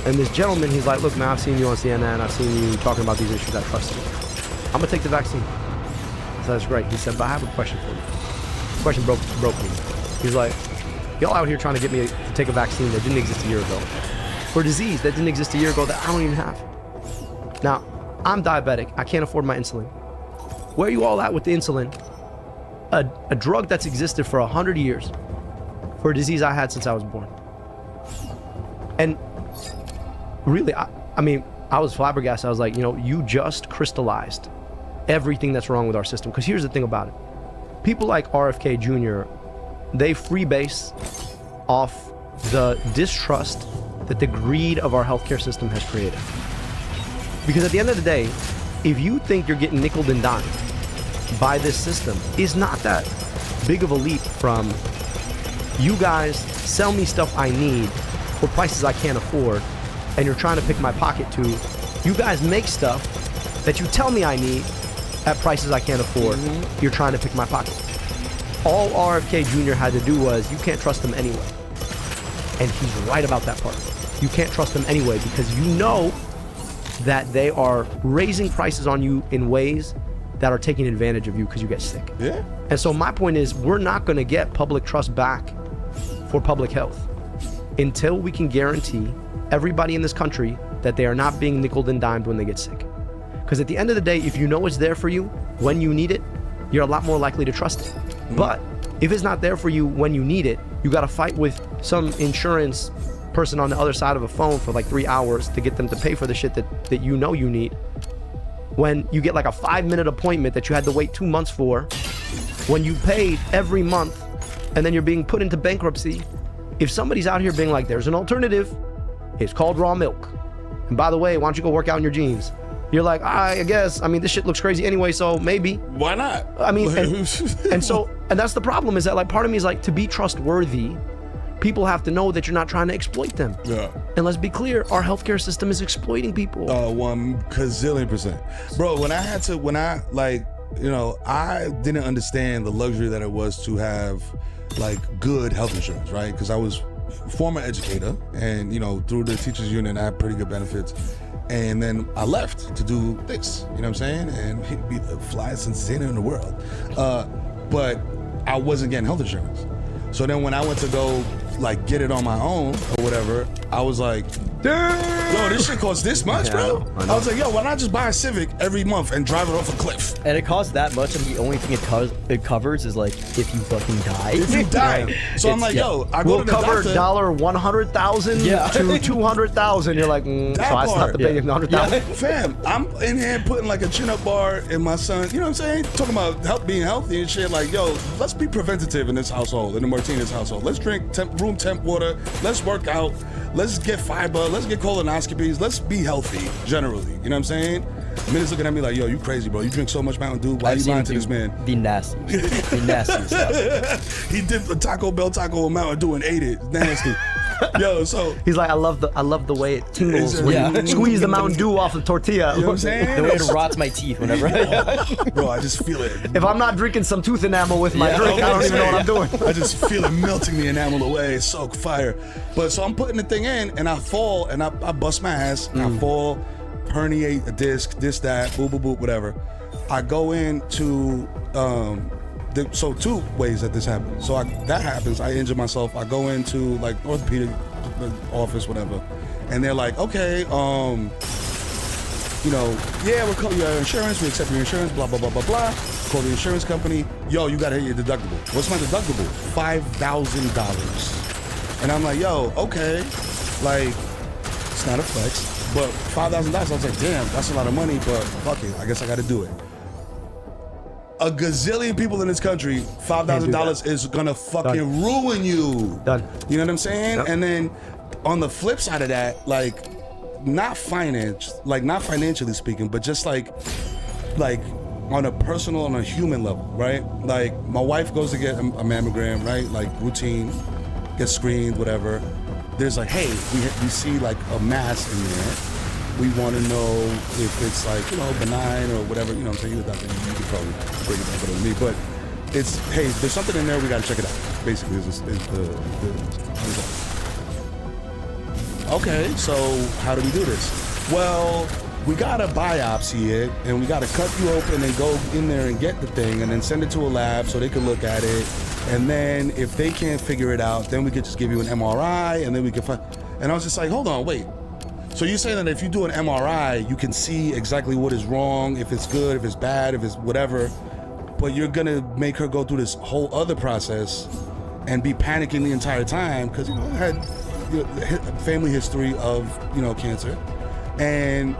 And this gentleman, he's like, look, man, I've seen you on CNN. I've seen you talking about these issues. I trust you. I'm going to take the vaccine. So that's great. He said, but I have a question for you. The question broke me. He's like, y'all out here trying to get me to take a vaccine that didn't exist a year ago for a disease that didn't exist a year ago that I don't even have. Now, I'm diabetic. I can't afford my insulin. Where are you all at with the insulin? A drug that's existed for 100 years for a disease I had since I was born. And really, I mean, I was flabbergasted. I was like, you just crystallized everything that's wrong with our system. Because here's the thing about it. People like RFK Jr., they freebase off the distrust that the greed of our healthcare system has created. Because at the end of the day, if you think you're getting nickeled and dimed by this system, it's not that. big of a leap from you guys sell me stuff I need for prices I can't afford, and you're trying to pick my pocket, to you guys make stuff that you tell me I need at prices I can't afford. You're trying to pick my pocket. All RFK Jr. had to do was, you can't trust them anyway. And he's right about that part. You can't trust them anyway because you know that they are raising prices on you in ways that are taking advantage of you because you get sick. Yeah. And so my point is, we're not going to get public trust back for public health until we can guarantee everybody in this country that they are not being nickeled and dimed when they get sick. Because at the end of the day, if you know it's there for you when you need it, you're a lot more likely to trust it. But if it's not there for you when you need it, you got to fight with some insurance person on the other side of a phone for like 3 hours to get them to pay for the shit that you know you need. When you get like a 5-minute appointment that you had to wait 2 months for, when you pay every month and then you're being put into bankruptcy, if somebody's out here being like, there's an alternative, it's called raw milk. And by the way, why don't you go work out in your jeans? You're like, I guess, I mean, this shit looks crazy anyway, so maybe. Why not? I mean, and that's the problem, is that like part of me is like, to be trustworthy, people have to know that you're not trying to exploit them. Yeah. And let's be clear, our healthcare system is exploiting people. 1,000,000,000%. Bro, I didn't understand the luxury that it was to have like good health insurance, right? Because I was a former educator and, through the teachers union, I had pretty good benefits. And then I left to do this, you know what I'm saying? And be the flyest Santa in the world. But I wasn't getting health insurance. So then when I went to go like get it on my own or whatever, I was like, damn, yo, this shit costs this much, bro? I was like, yo, why not just buy a Civic every month and drive it off a cliff? And it costs that much, and the only thing it covers is like if you fucking die. If you die. So I'm like, yo, I go to the cover doctor. $100,000 to $200,000. You're like, so I still have to pay $100,000. Fam, I'm in here putting like a chin-up bar in my son. You know what I'm saying? Talking about being healthy and shit. Like, yo, let's be preventative in this household, in the Martinez household. Let's drink room temp water. Let's work out. Let's get fiber. Let's get colonoscopies. Let's be healthy, generally. You know what I'm saying? Minnie's looking at me like, yo, you crazy, bro. You drink so much Mountain Dew. Why are you lying to this man? The nastiest. The nastiest stuff. He dipped a Taco Bell taco in Mountain Dew and ate it. Nasty. Yo, so he's like, I love the way it tingles when you squeeze the Mountain Dew off the tortilla. You know what I'm saying? The way it rots my teeth whenever bro, I just feel it. If I'm not drinking some tooth enamel with my drink, I don't even know what I'm doing. I just feel it melting the enamel away. It's so fire. But so I'm putting the thing in and I fall and I bust my ass and I fall, herniate a disc, this, that, boop, boop, boop, whatever. I go into so 2 ways that this happens. So that happens. I injure myself. I go into like orthopedic office, whatever, and they're like, okay, we'll cover your insurance. We accept your insurance. Blah blah blah blah blah. Call the insurance company. Yo, you gotta hit your deductible. What's my deductible? $5,000. And I'm like, yo, okay, like it's not a flex, but $5,000. I was like, damn, that's a lot of money, but fuck it. I guess I gotta do it. A gazillion people in this country, $5,000 is gonna fucking ruin you. Done. You know what I'm saying? Yep. And then on the flip side of that, like not financially speaking, but just like on a personal, on a human level, right? Like my wife goes to get a mammogram, right? Like routine, gets screened, whatever. There's like, hey, we see like a mass in there. We want to know if it's like, benign or whatever, you know what I'm saying? You could probably break it down better than me, but it's, hey, there's something in there, we got to check it out. Basically, is the okay, so how do we do this? Well, we got to biopsy it, and we got to cut you open and go in there and get the thing, and then send it to a lab so they can look at it. And then if they can't figure it out, then we could just give you an MRI, and then we can find, and I was just like, hold on, wait. So you're saying that if you do an MRI, you can see exactly what is wrong, if it's good, if it's bad, if it's whatever, but you're gonna make her go through this whole other process and be panicking the entire time because I had family history of cancer, and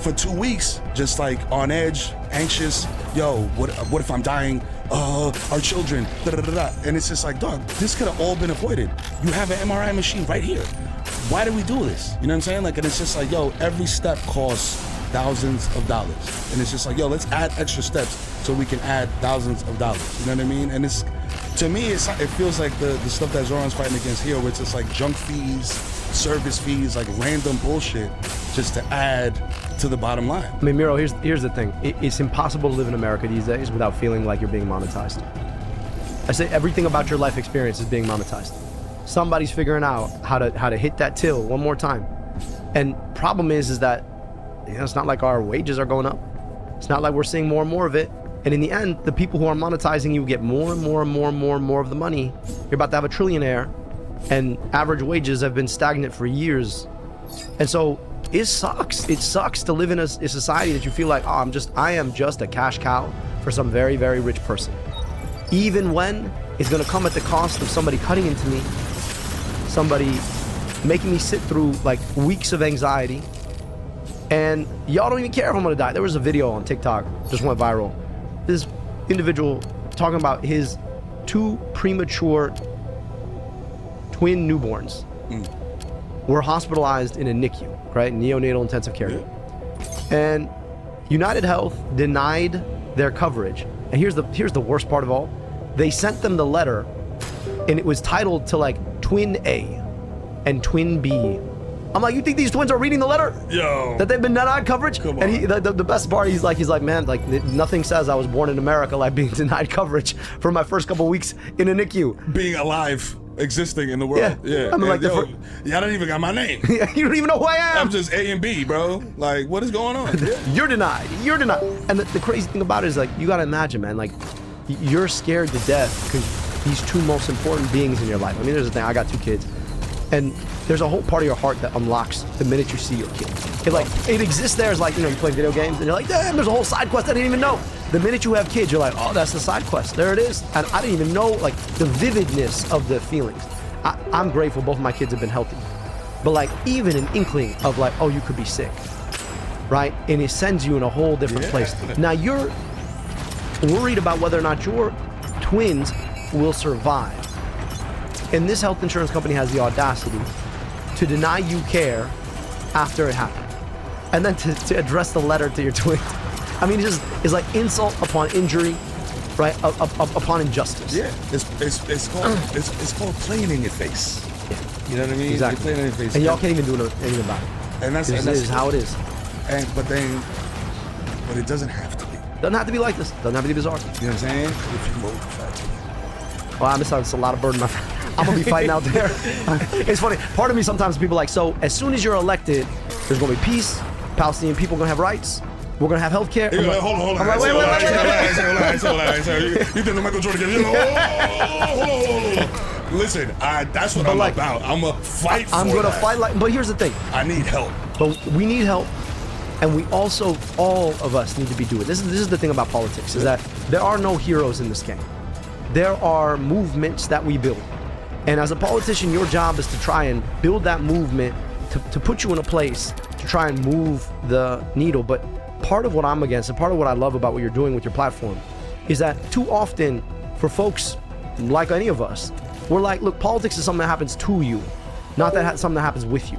for 2 weeks just like on edge, anxious. Yo, what if I'm dying? Our children, da da da da. And it's just like, dog, this could have all been avoided. You have an MRI machine right here. Why do we do this? You know what I'm saying? Like, and it's just like, yo, every step costs thousands of dollars. And it's just like, yo, let's add extra steps so we can add thousands of dollars. You know what I mean? And it's, to me, it feels like the stuff that Zoran's fighting against here, where it's just like junk fees, service fees, like random bullshit, just to add to the bottom line. I mean, Miro, here's the thing. It's impossible to live in America these days without feeling like you're being monetized. I say everything about your life experience is being monetized. Somebody's figuring out how to hit that till one more time. And problem is that, you know, it's not like our wages are going up. It's not like we're seeing more and more of it. And in the end, the people who are monetizing you get more and more and more and more and more of the money. You're about to have a trillionaire, and average wages have been stagnant for years. And so it sucks. It sucks to live in a society that you feel like, oh, I am just a cash cow for some very, very rich person. Even when it's gonna come at the cost of somebody cutting into me, somebody making me sit through like weeks of anxiety, and y'all don't even care if I'm gonna die. There was a video on TikTok, just went viral. This individual talking about his 2 premature twin newborns were hospitalized in a NICU, right? Neonatal intensive care unit. And United Health denied their coverage. And here's the worst part of all. They sent them the letter, and it was titled to like Twin A and Twin B. I'm like, you think these twins are reading the letter? Yo. That they've been denied coverage? Come on. And the best part, he's like, man, like nothing says I was born in America like being denied coverage for my first couple weeks in a NICU. Being alive, existing in the world. Yeah. I mean, like, yo, y'all don't even got my name. You don't even know who I am. I'm just A and B, bro. Like, what is going on? You're denied. You're denied. And the crazy thing about it is, like, you gotta imagine, man, like, you're scared to death because these 2 most important beings in your life. I mean, there's the thing, I got 2 kids. And there's a whole part of your heart that unlocks the minute you see your kid. It exists there as like, you know, you play video games and you're like, damn, there's a whole side quest I didn't even know. The minute you have kids, you're like, oh, that's the side quest. There it is. And I didn't even know, like, the vividness of the feelings. I'm grateful both of my kids have been healthy. But like, even an inkling of like, oh, you could be sick, right? And it sends you in a whole different place. Now you're worried about whether or not your twins will survive. And this health insurance company has the audacity to deny you care after it happened. And then to address the letter to your twins. I mean, it's like insult upon injury, right? Upon injustice. Yeah, it's called playing in your face. Yeah. You know what I mean? Exactly. You're playing in your face. And y'all can't even do anything about it. And that's how it is. But it doesn't have to be. Doesn't have to be like this. Doesn't have to be bizarre. You know what I'm saying? If you motivate. Well, it's a lot of burden, my friend. I'm gonna be fighting out there. It's funny. Part of me sometimes people like, so as soon as you're elected, there's gonna be peace. Palestinian people are gonna have rights. We're gonna have health care. Hold on. I'm like, wait. Relax. You think the Michael Jordan game? Listen, that's what I'm about. I'm a fight for I'm gonna fight like, but here's the thing. I need help. But we need help. And we also, all of us need to be doing this. This is the thing about politics, is that there are no heroes in this game. There are movements that we build. And as a politician, your job is to try and build that movement to put you in a place to try and move the needle. But part of what I'm against, and part of what I love about what you're doing with your platform, is that too often for folks like any of us, we're like, look, politics is something that happens to you, not that something that happens with you.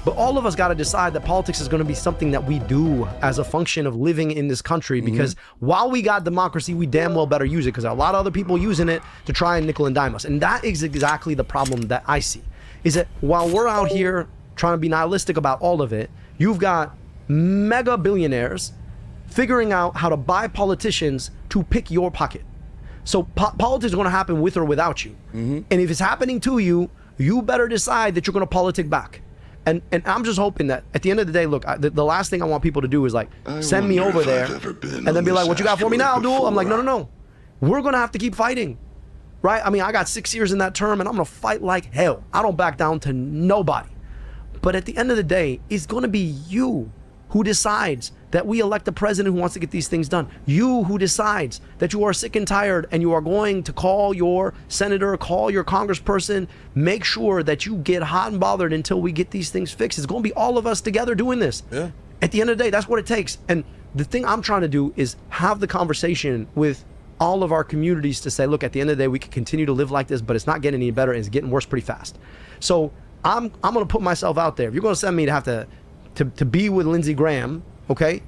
But all of us got to decide that politics is going to be something that we do as a function of living in this country, because while we got democracy, we damn well better use it, because there are a lot of other people using it to try and nickel and dime us. And that is exactly the problem that I see, is that while we're out here trying to be nihilistic about all of it, you've got mega billionaires figuring out how to buy politicians to pick your pocket. So politics is going to happen with or without you. And if it's happening to you, you better decide that you're going to politic back. And I'm just hoping that at the end of the day, look, the last thing I want people to do is like, send me over there and then be like, what you got for me now, dude? I'm like, no. We're going to have to keep fighting, right? I mean, I got 6 years in that term and I'm going to fight like hell. I don't back down to nobody. But at the end of the day, it's going to be you who decides that we elect a president who wants to get these things done. You who decides that you are sick and tired and you are going to call your senator, call your congressperson, make sure that you get hot and bothered until we get these things fixed. It's going to be all of us together doing this. Yeah. At the end of the day, that's what it takes. And the thing I'm trying to do is have the conversation with all of our communities to say, look, at the end of the day, we can continue to live like this, but it's not getting any better and it's getting worse pretty fast. So I'm going to put myself out there. If you're going to send me to have to be with Lindsey Graham okay?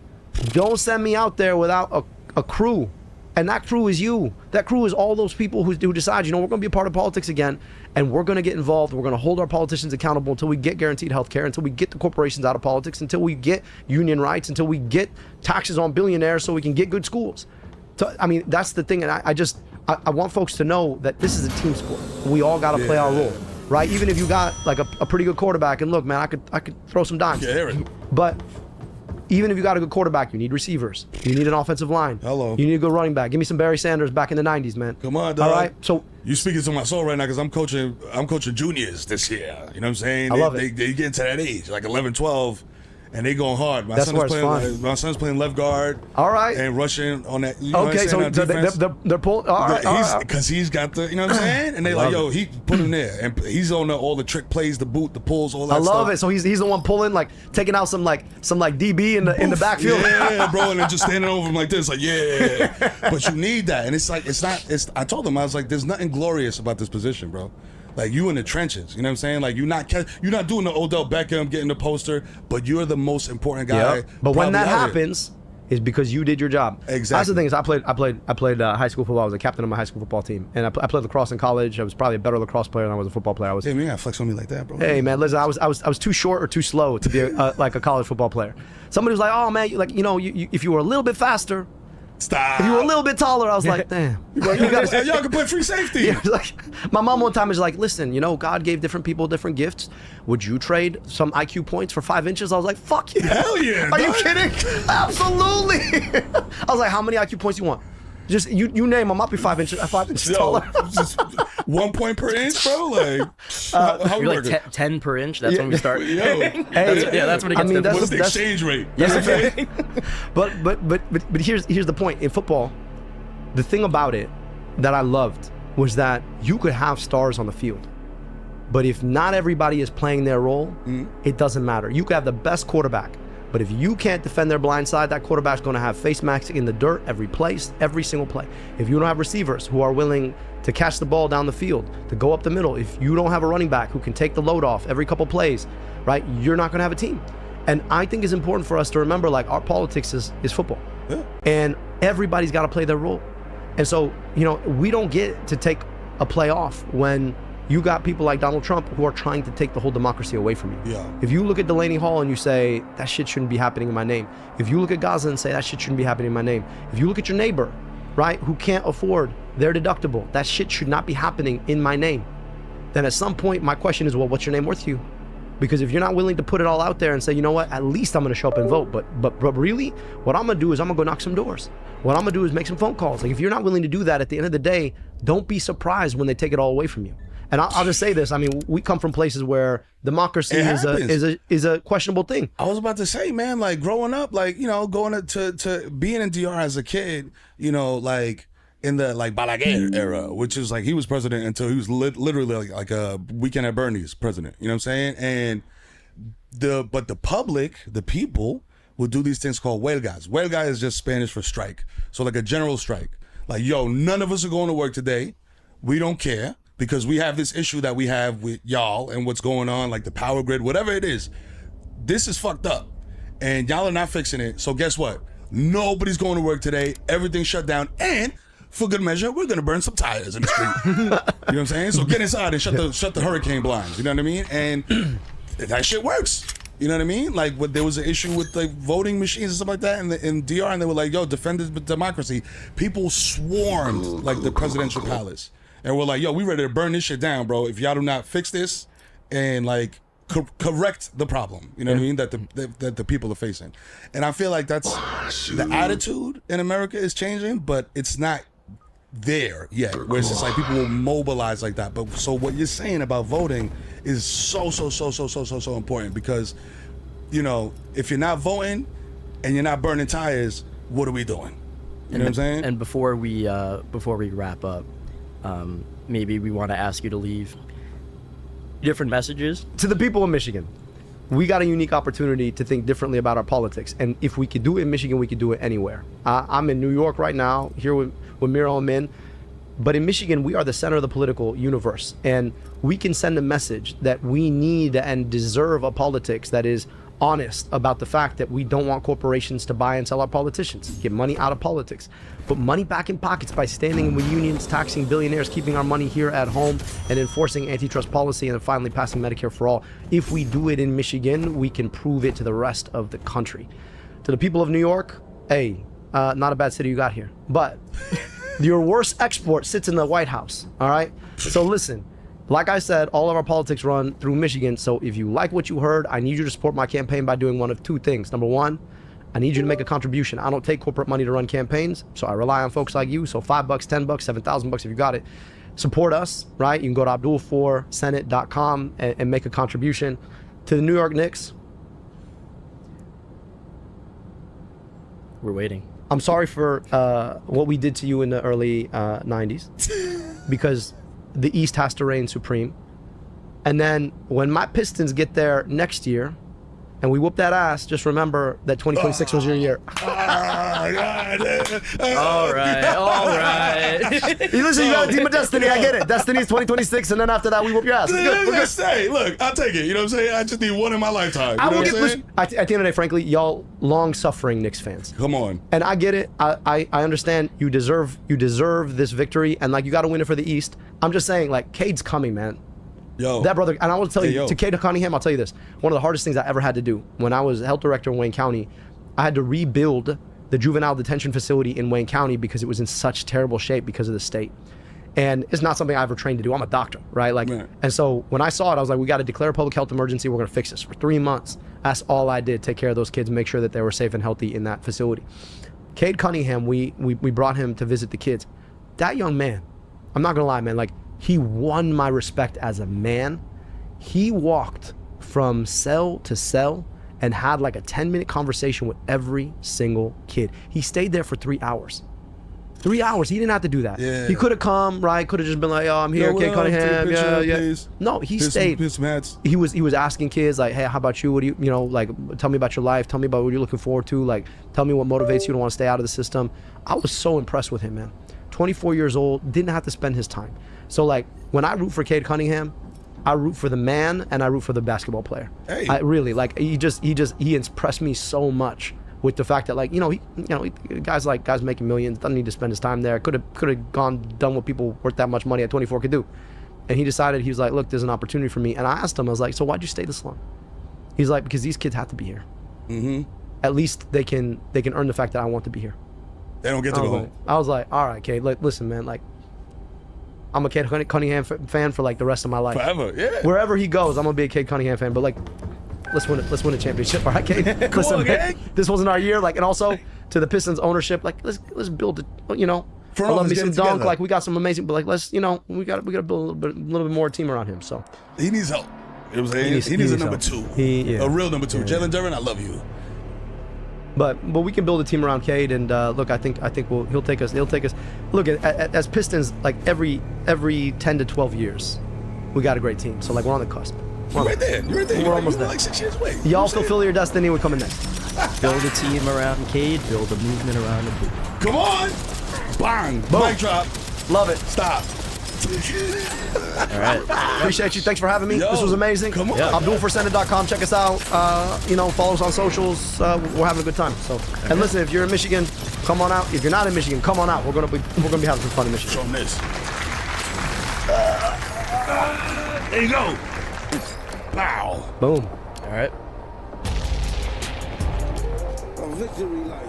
Don't send me out there without a crew. And that crew is you. That crew is all those people who decide, we're going to be a part of politics again, and we're going to get involved. We're going to hold our politicians accountable until we get guaranteed health care, until we get the corporations out of politics, until we get union rights, until we get taxes on billionaires so we can get good schools. So, I mean, that's the thing. And I want folks to know that this is a team sport. We all got to play our role, right? Even if you got like a pretty good quarterback, and look, man, I could throw some dimes. But even if you got a good quarterback, you need receivers. You need an offensive line. Hello. You need a good running back. Give me some Barry Sanders back in the 90s, man. Come on, dog. All right, so you speaking to my soul right now because I'm coaching juniors this year. You know what I'm saying? I love it. They get into that age, like 11, 12, and they going hard. That's where it's fun. My son's playing left guard. All right. And rushing on that. You know Okay, so they're pulling. All right. Because he's got the, you know what I'm saying? And they like, yo, he put him there. And he's on all the trick plays, the boot, the pulls, all that stuff. I love it. So he's the one pulling, like taking out some DB in the backfield. Yeah, bro, and then just standing over him like this, like, yeah. But you need that. And it's like, I told him, I was like, there's nothing glorious about this position, bro. Like, you in the trenches, you know what I'm saying? Like, you're not doing the Odell Beckham getting the poster, but you're the most important guy. Yep. But when that happens, is because you did your job. Exactly. That's the thing is I played high school football. I was a captain of my high school football team, and I played lacrosse in college. I was probably a better lacrosse player than I was a football player. Hey, man, you gotta flex on me like that, bro. Hey, man, listen, I was too short or too slow to be like a college football player. Somebody was like, oh man, if you were a little bit faster. Stop. If you were a little bit taller, I was like, damn. Y'all can play free safety. Yeah, like, my mom one time was like, listen, God gave different people different gifts. Would you trade some IQ points for 5 inches? I was like, fuck yeah. Hell yeah. Are you kidding? Absolutely. I was like, how many IQ points you want? Just you name them. I'll be 5 inches taller. Just 1 point per inch, bro. Like, how you're like 10 per inch. That's when we start. That's when it gets. What's the exchange rate? Yes, but here's the point. In football, the thing about it that I loved was that you could have stars on the field, but if not everybody is playing their role, it doesn't matter. You could have the best quarterback. But if you can't defend their blind side, that quarterback's going to have face masks in the dirt every single play. If you don't have receivers who are willing to catch the ball down the field, to go up the middle, if you don't have a running back who can take the load off every couple plays, right, you're not going to have a team. And I think it's important for us to remember, like, our politics is football. Yeah. And everybody's got to play their role. And so, we don't get to take a play off when you got people like Donald Trump who are trying to take the whole democracy away from you. Yeah. If you look at Delaney Hall and you say, that shit shouldn't be happening in my name. If you look at Gaza and say, that shit shouldn't be happening in my name. If you look at your neighbor, right, who can't afford their deductible, that shit should not be happening in my name. Then at some point, my question is, well, what's your name worth to you? Because if you're not willing to put it all out there and say, you know what, at least I'm going to show up and vote. But really, what I'm going to do is I'm going to go knock some doors. What I'm going to do is make some phone calls. Like, if you're not willing to do that, at the end of the day, don't be surprised when they take it all away from you. And I'll just say this. I mean, we come from places where democracy is a questionable thing. I was about to say, man, like, growing up, like, going to being in DR as a kid, like, in the, like, Balaguer era, which is, like, he was president until he was literally like a Weekend at Bernie's president. You know what I'm saying? And but the public, the people, will do these things called huelgas. Huelga is just Spanish for strike. So, like, a general strike. Like, yo, none of us are going to work today. We don't care. Because we have this issue that we have with y'all and what's going on, like the power grid, whatever it is. This is fucked up. And y'all are not fixing it. So guess what? Nobody's going to work today. Everything's shut down. And for good measure, we're going to burn some tires in the street. You know what I'm saying? So get inside and shut the hurricane blinds. You know what I mean? And that shit works. You know what I mean? Like, there was an issue with the voting machines and stuff like that in DR, and they were like, yo, defend the democracy. People swarmed like the presidential palace. And we're like, yo, we ready to burn this shit down, bro. If y'all do not fix this and, like, correct the problem, you know what I mean, that the people are facing. And I feel like that's the attitude in America is changing, but it's not there yet, where it's just like people will mobilize like that. But so what you're saying about voting is so important because, if you're not voting and you're not burning tires, what are we doing? You know what I'm saying? And before we wrap up, maybe we want to ask you to leave different messages to the people of Michigan. We got a unique opportunity to think differently about our politics, and if we could do it in Michigan, we could do it anywhere. I'm in New York right now, here with Miro and Min, but in Michigan, we are the center of the political universe, and we can send a message that we need and deserve a politics that is honest about the fact that we don't want corporations to buy and sell our politicians, get money out of politics, put money back in pockets by standing with unions, taxing billionaires, keeping our money here at home, and enforcing antitrust policy, and then finally passing Medicare for all. If we do it in Michigan, we can prove it to the rest of the country. To the people of New York, hey, not a bad city you got here, but your worst export sits in the White House, all right? So listen, like I said, all of our politics run through Michigan, so if you like what you heard, I need you to support my campaign by doing one of two things. Number one, I need you to make a contribution. I don't take corporate money to run campaigns, so I rely on folks like you, so $5, $10, $7,000 if you got it. Support us, right? You can go to abdul4senate.com and make a contribution. To the New York Knicks, we're waiting. I'm sorry for what we did to you in the early 90s, because the East has to reign supreme. And then when my Pistons get there next year and we whoop that ass, just remember that 2026 was your year. All right. Listen, you got a team of destiny. I get it. Destiny's 2026, and then after that, we whoop your ass. We're good. Say, look, I'll take it. You know what I'm saying? I just need one in my lifetime. You know what I'm saying? At the end of the day, frankly, y'all long-suffering Knicks fans. Come on. And I get it. I understand. You deserve this victory, and like you got to win it for the East. I'm just saying, like, Cade's coming, man. Yo. That brother, and I will tell you, to Cade Cunningham, I'll tell you this. One of the hardest things I ever had to do when I was health director in Wayne County, I had to rebuild the juvenile detention facility in Wayne County because it was in such terrible shape because of the state. And it's not something I ever trained to do. I'm a doctor, right? Like, and so when I saw it, I was like, we got to declare a public health emergency. We're going to fix this. For 3 months, that's all I did, take care of those kids, make sure that they were safe and healthy in that facility. Cade Cunningham, we brought him to visit the kids. That young man, I'm not going to lie, man, like, he won my respect as a man. He walked from cell to cell and had like a 10-minute conversation with every single kid. He stayed there for 3 hours. 3 hours. He didn't have to do that. Yeah. He could have come, right? Could have just been like, "Oh, I'm here, Kid Cunningham." Yeah. No, he stayed. He was asking kids like, "Hey, how about you? What do you know? Like, tell me about your life. Tell me about what you're looking forward to. Like, tell me what motivates you to want to stay out of the system." I was so impressed with him, man. 24 years old, didn't have to spend his time. So like, when I root for Cade Cunningham, I root for the man and I root for the basketball player. Hey. I really, like, he impressed me so much with the fact that, like, guys making millions, doesn't need to spend his time there. Could have done what people worth that much money at 24 could do. And he decided, he was like, look, there's an opportunity for me. And I asked him, I was like, so why'd you stay this long? He's like, because these kids have to be here. Mm-hmm. At least they can earn the fact that I want to be here. They don't get to go home. I was like, all right, Cade, listen, man, like, I'm a Cade Cunningham fan for like the rest of my life. Forever, yeah. Wherever he goes, I'm gonna be a Cade Cunningham fan. But like, let's win a championship, all right, Cade? Listen, man, this wasn't our year. Like, and also to the Pistons ownership, like, let's build it. I love me some Dunk. Together. Like, we got some amazing, but like, let's we got to build a little bit more team around him. So he needs help. You know what I'm saying? He needs a number two, a real number two. Jalen Duren, I love you. But we can build a team around Cade, and look, I think he'll take us. Look, as Pistons, like every 10 to 12 years, we got a great team. So like, we're on the cusp. You're right there. We're almost there. Like 6 years away. Y'all fulfill your destiny. We're coming next. Build a team around Cade. Build a movement around him. Come on, bang, mic drop. Love it. Stop. All right. Appreciate you. Thanks for having me. Yo, this was amazing. Come on. Abdul4senate.com. Check us out. Follow us on socials. We're having a good time. So, and listen, if you're in Michigan, come on out. If you're not in Michigan, come on out. We're gonna be having some fun in Michigan. Show them this. There you go. Wow. Boom. All right. A victory light.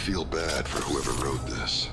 feel bad for whoever wrote this.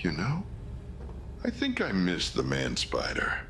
You know, I think I miss the man spider.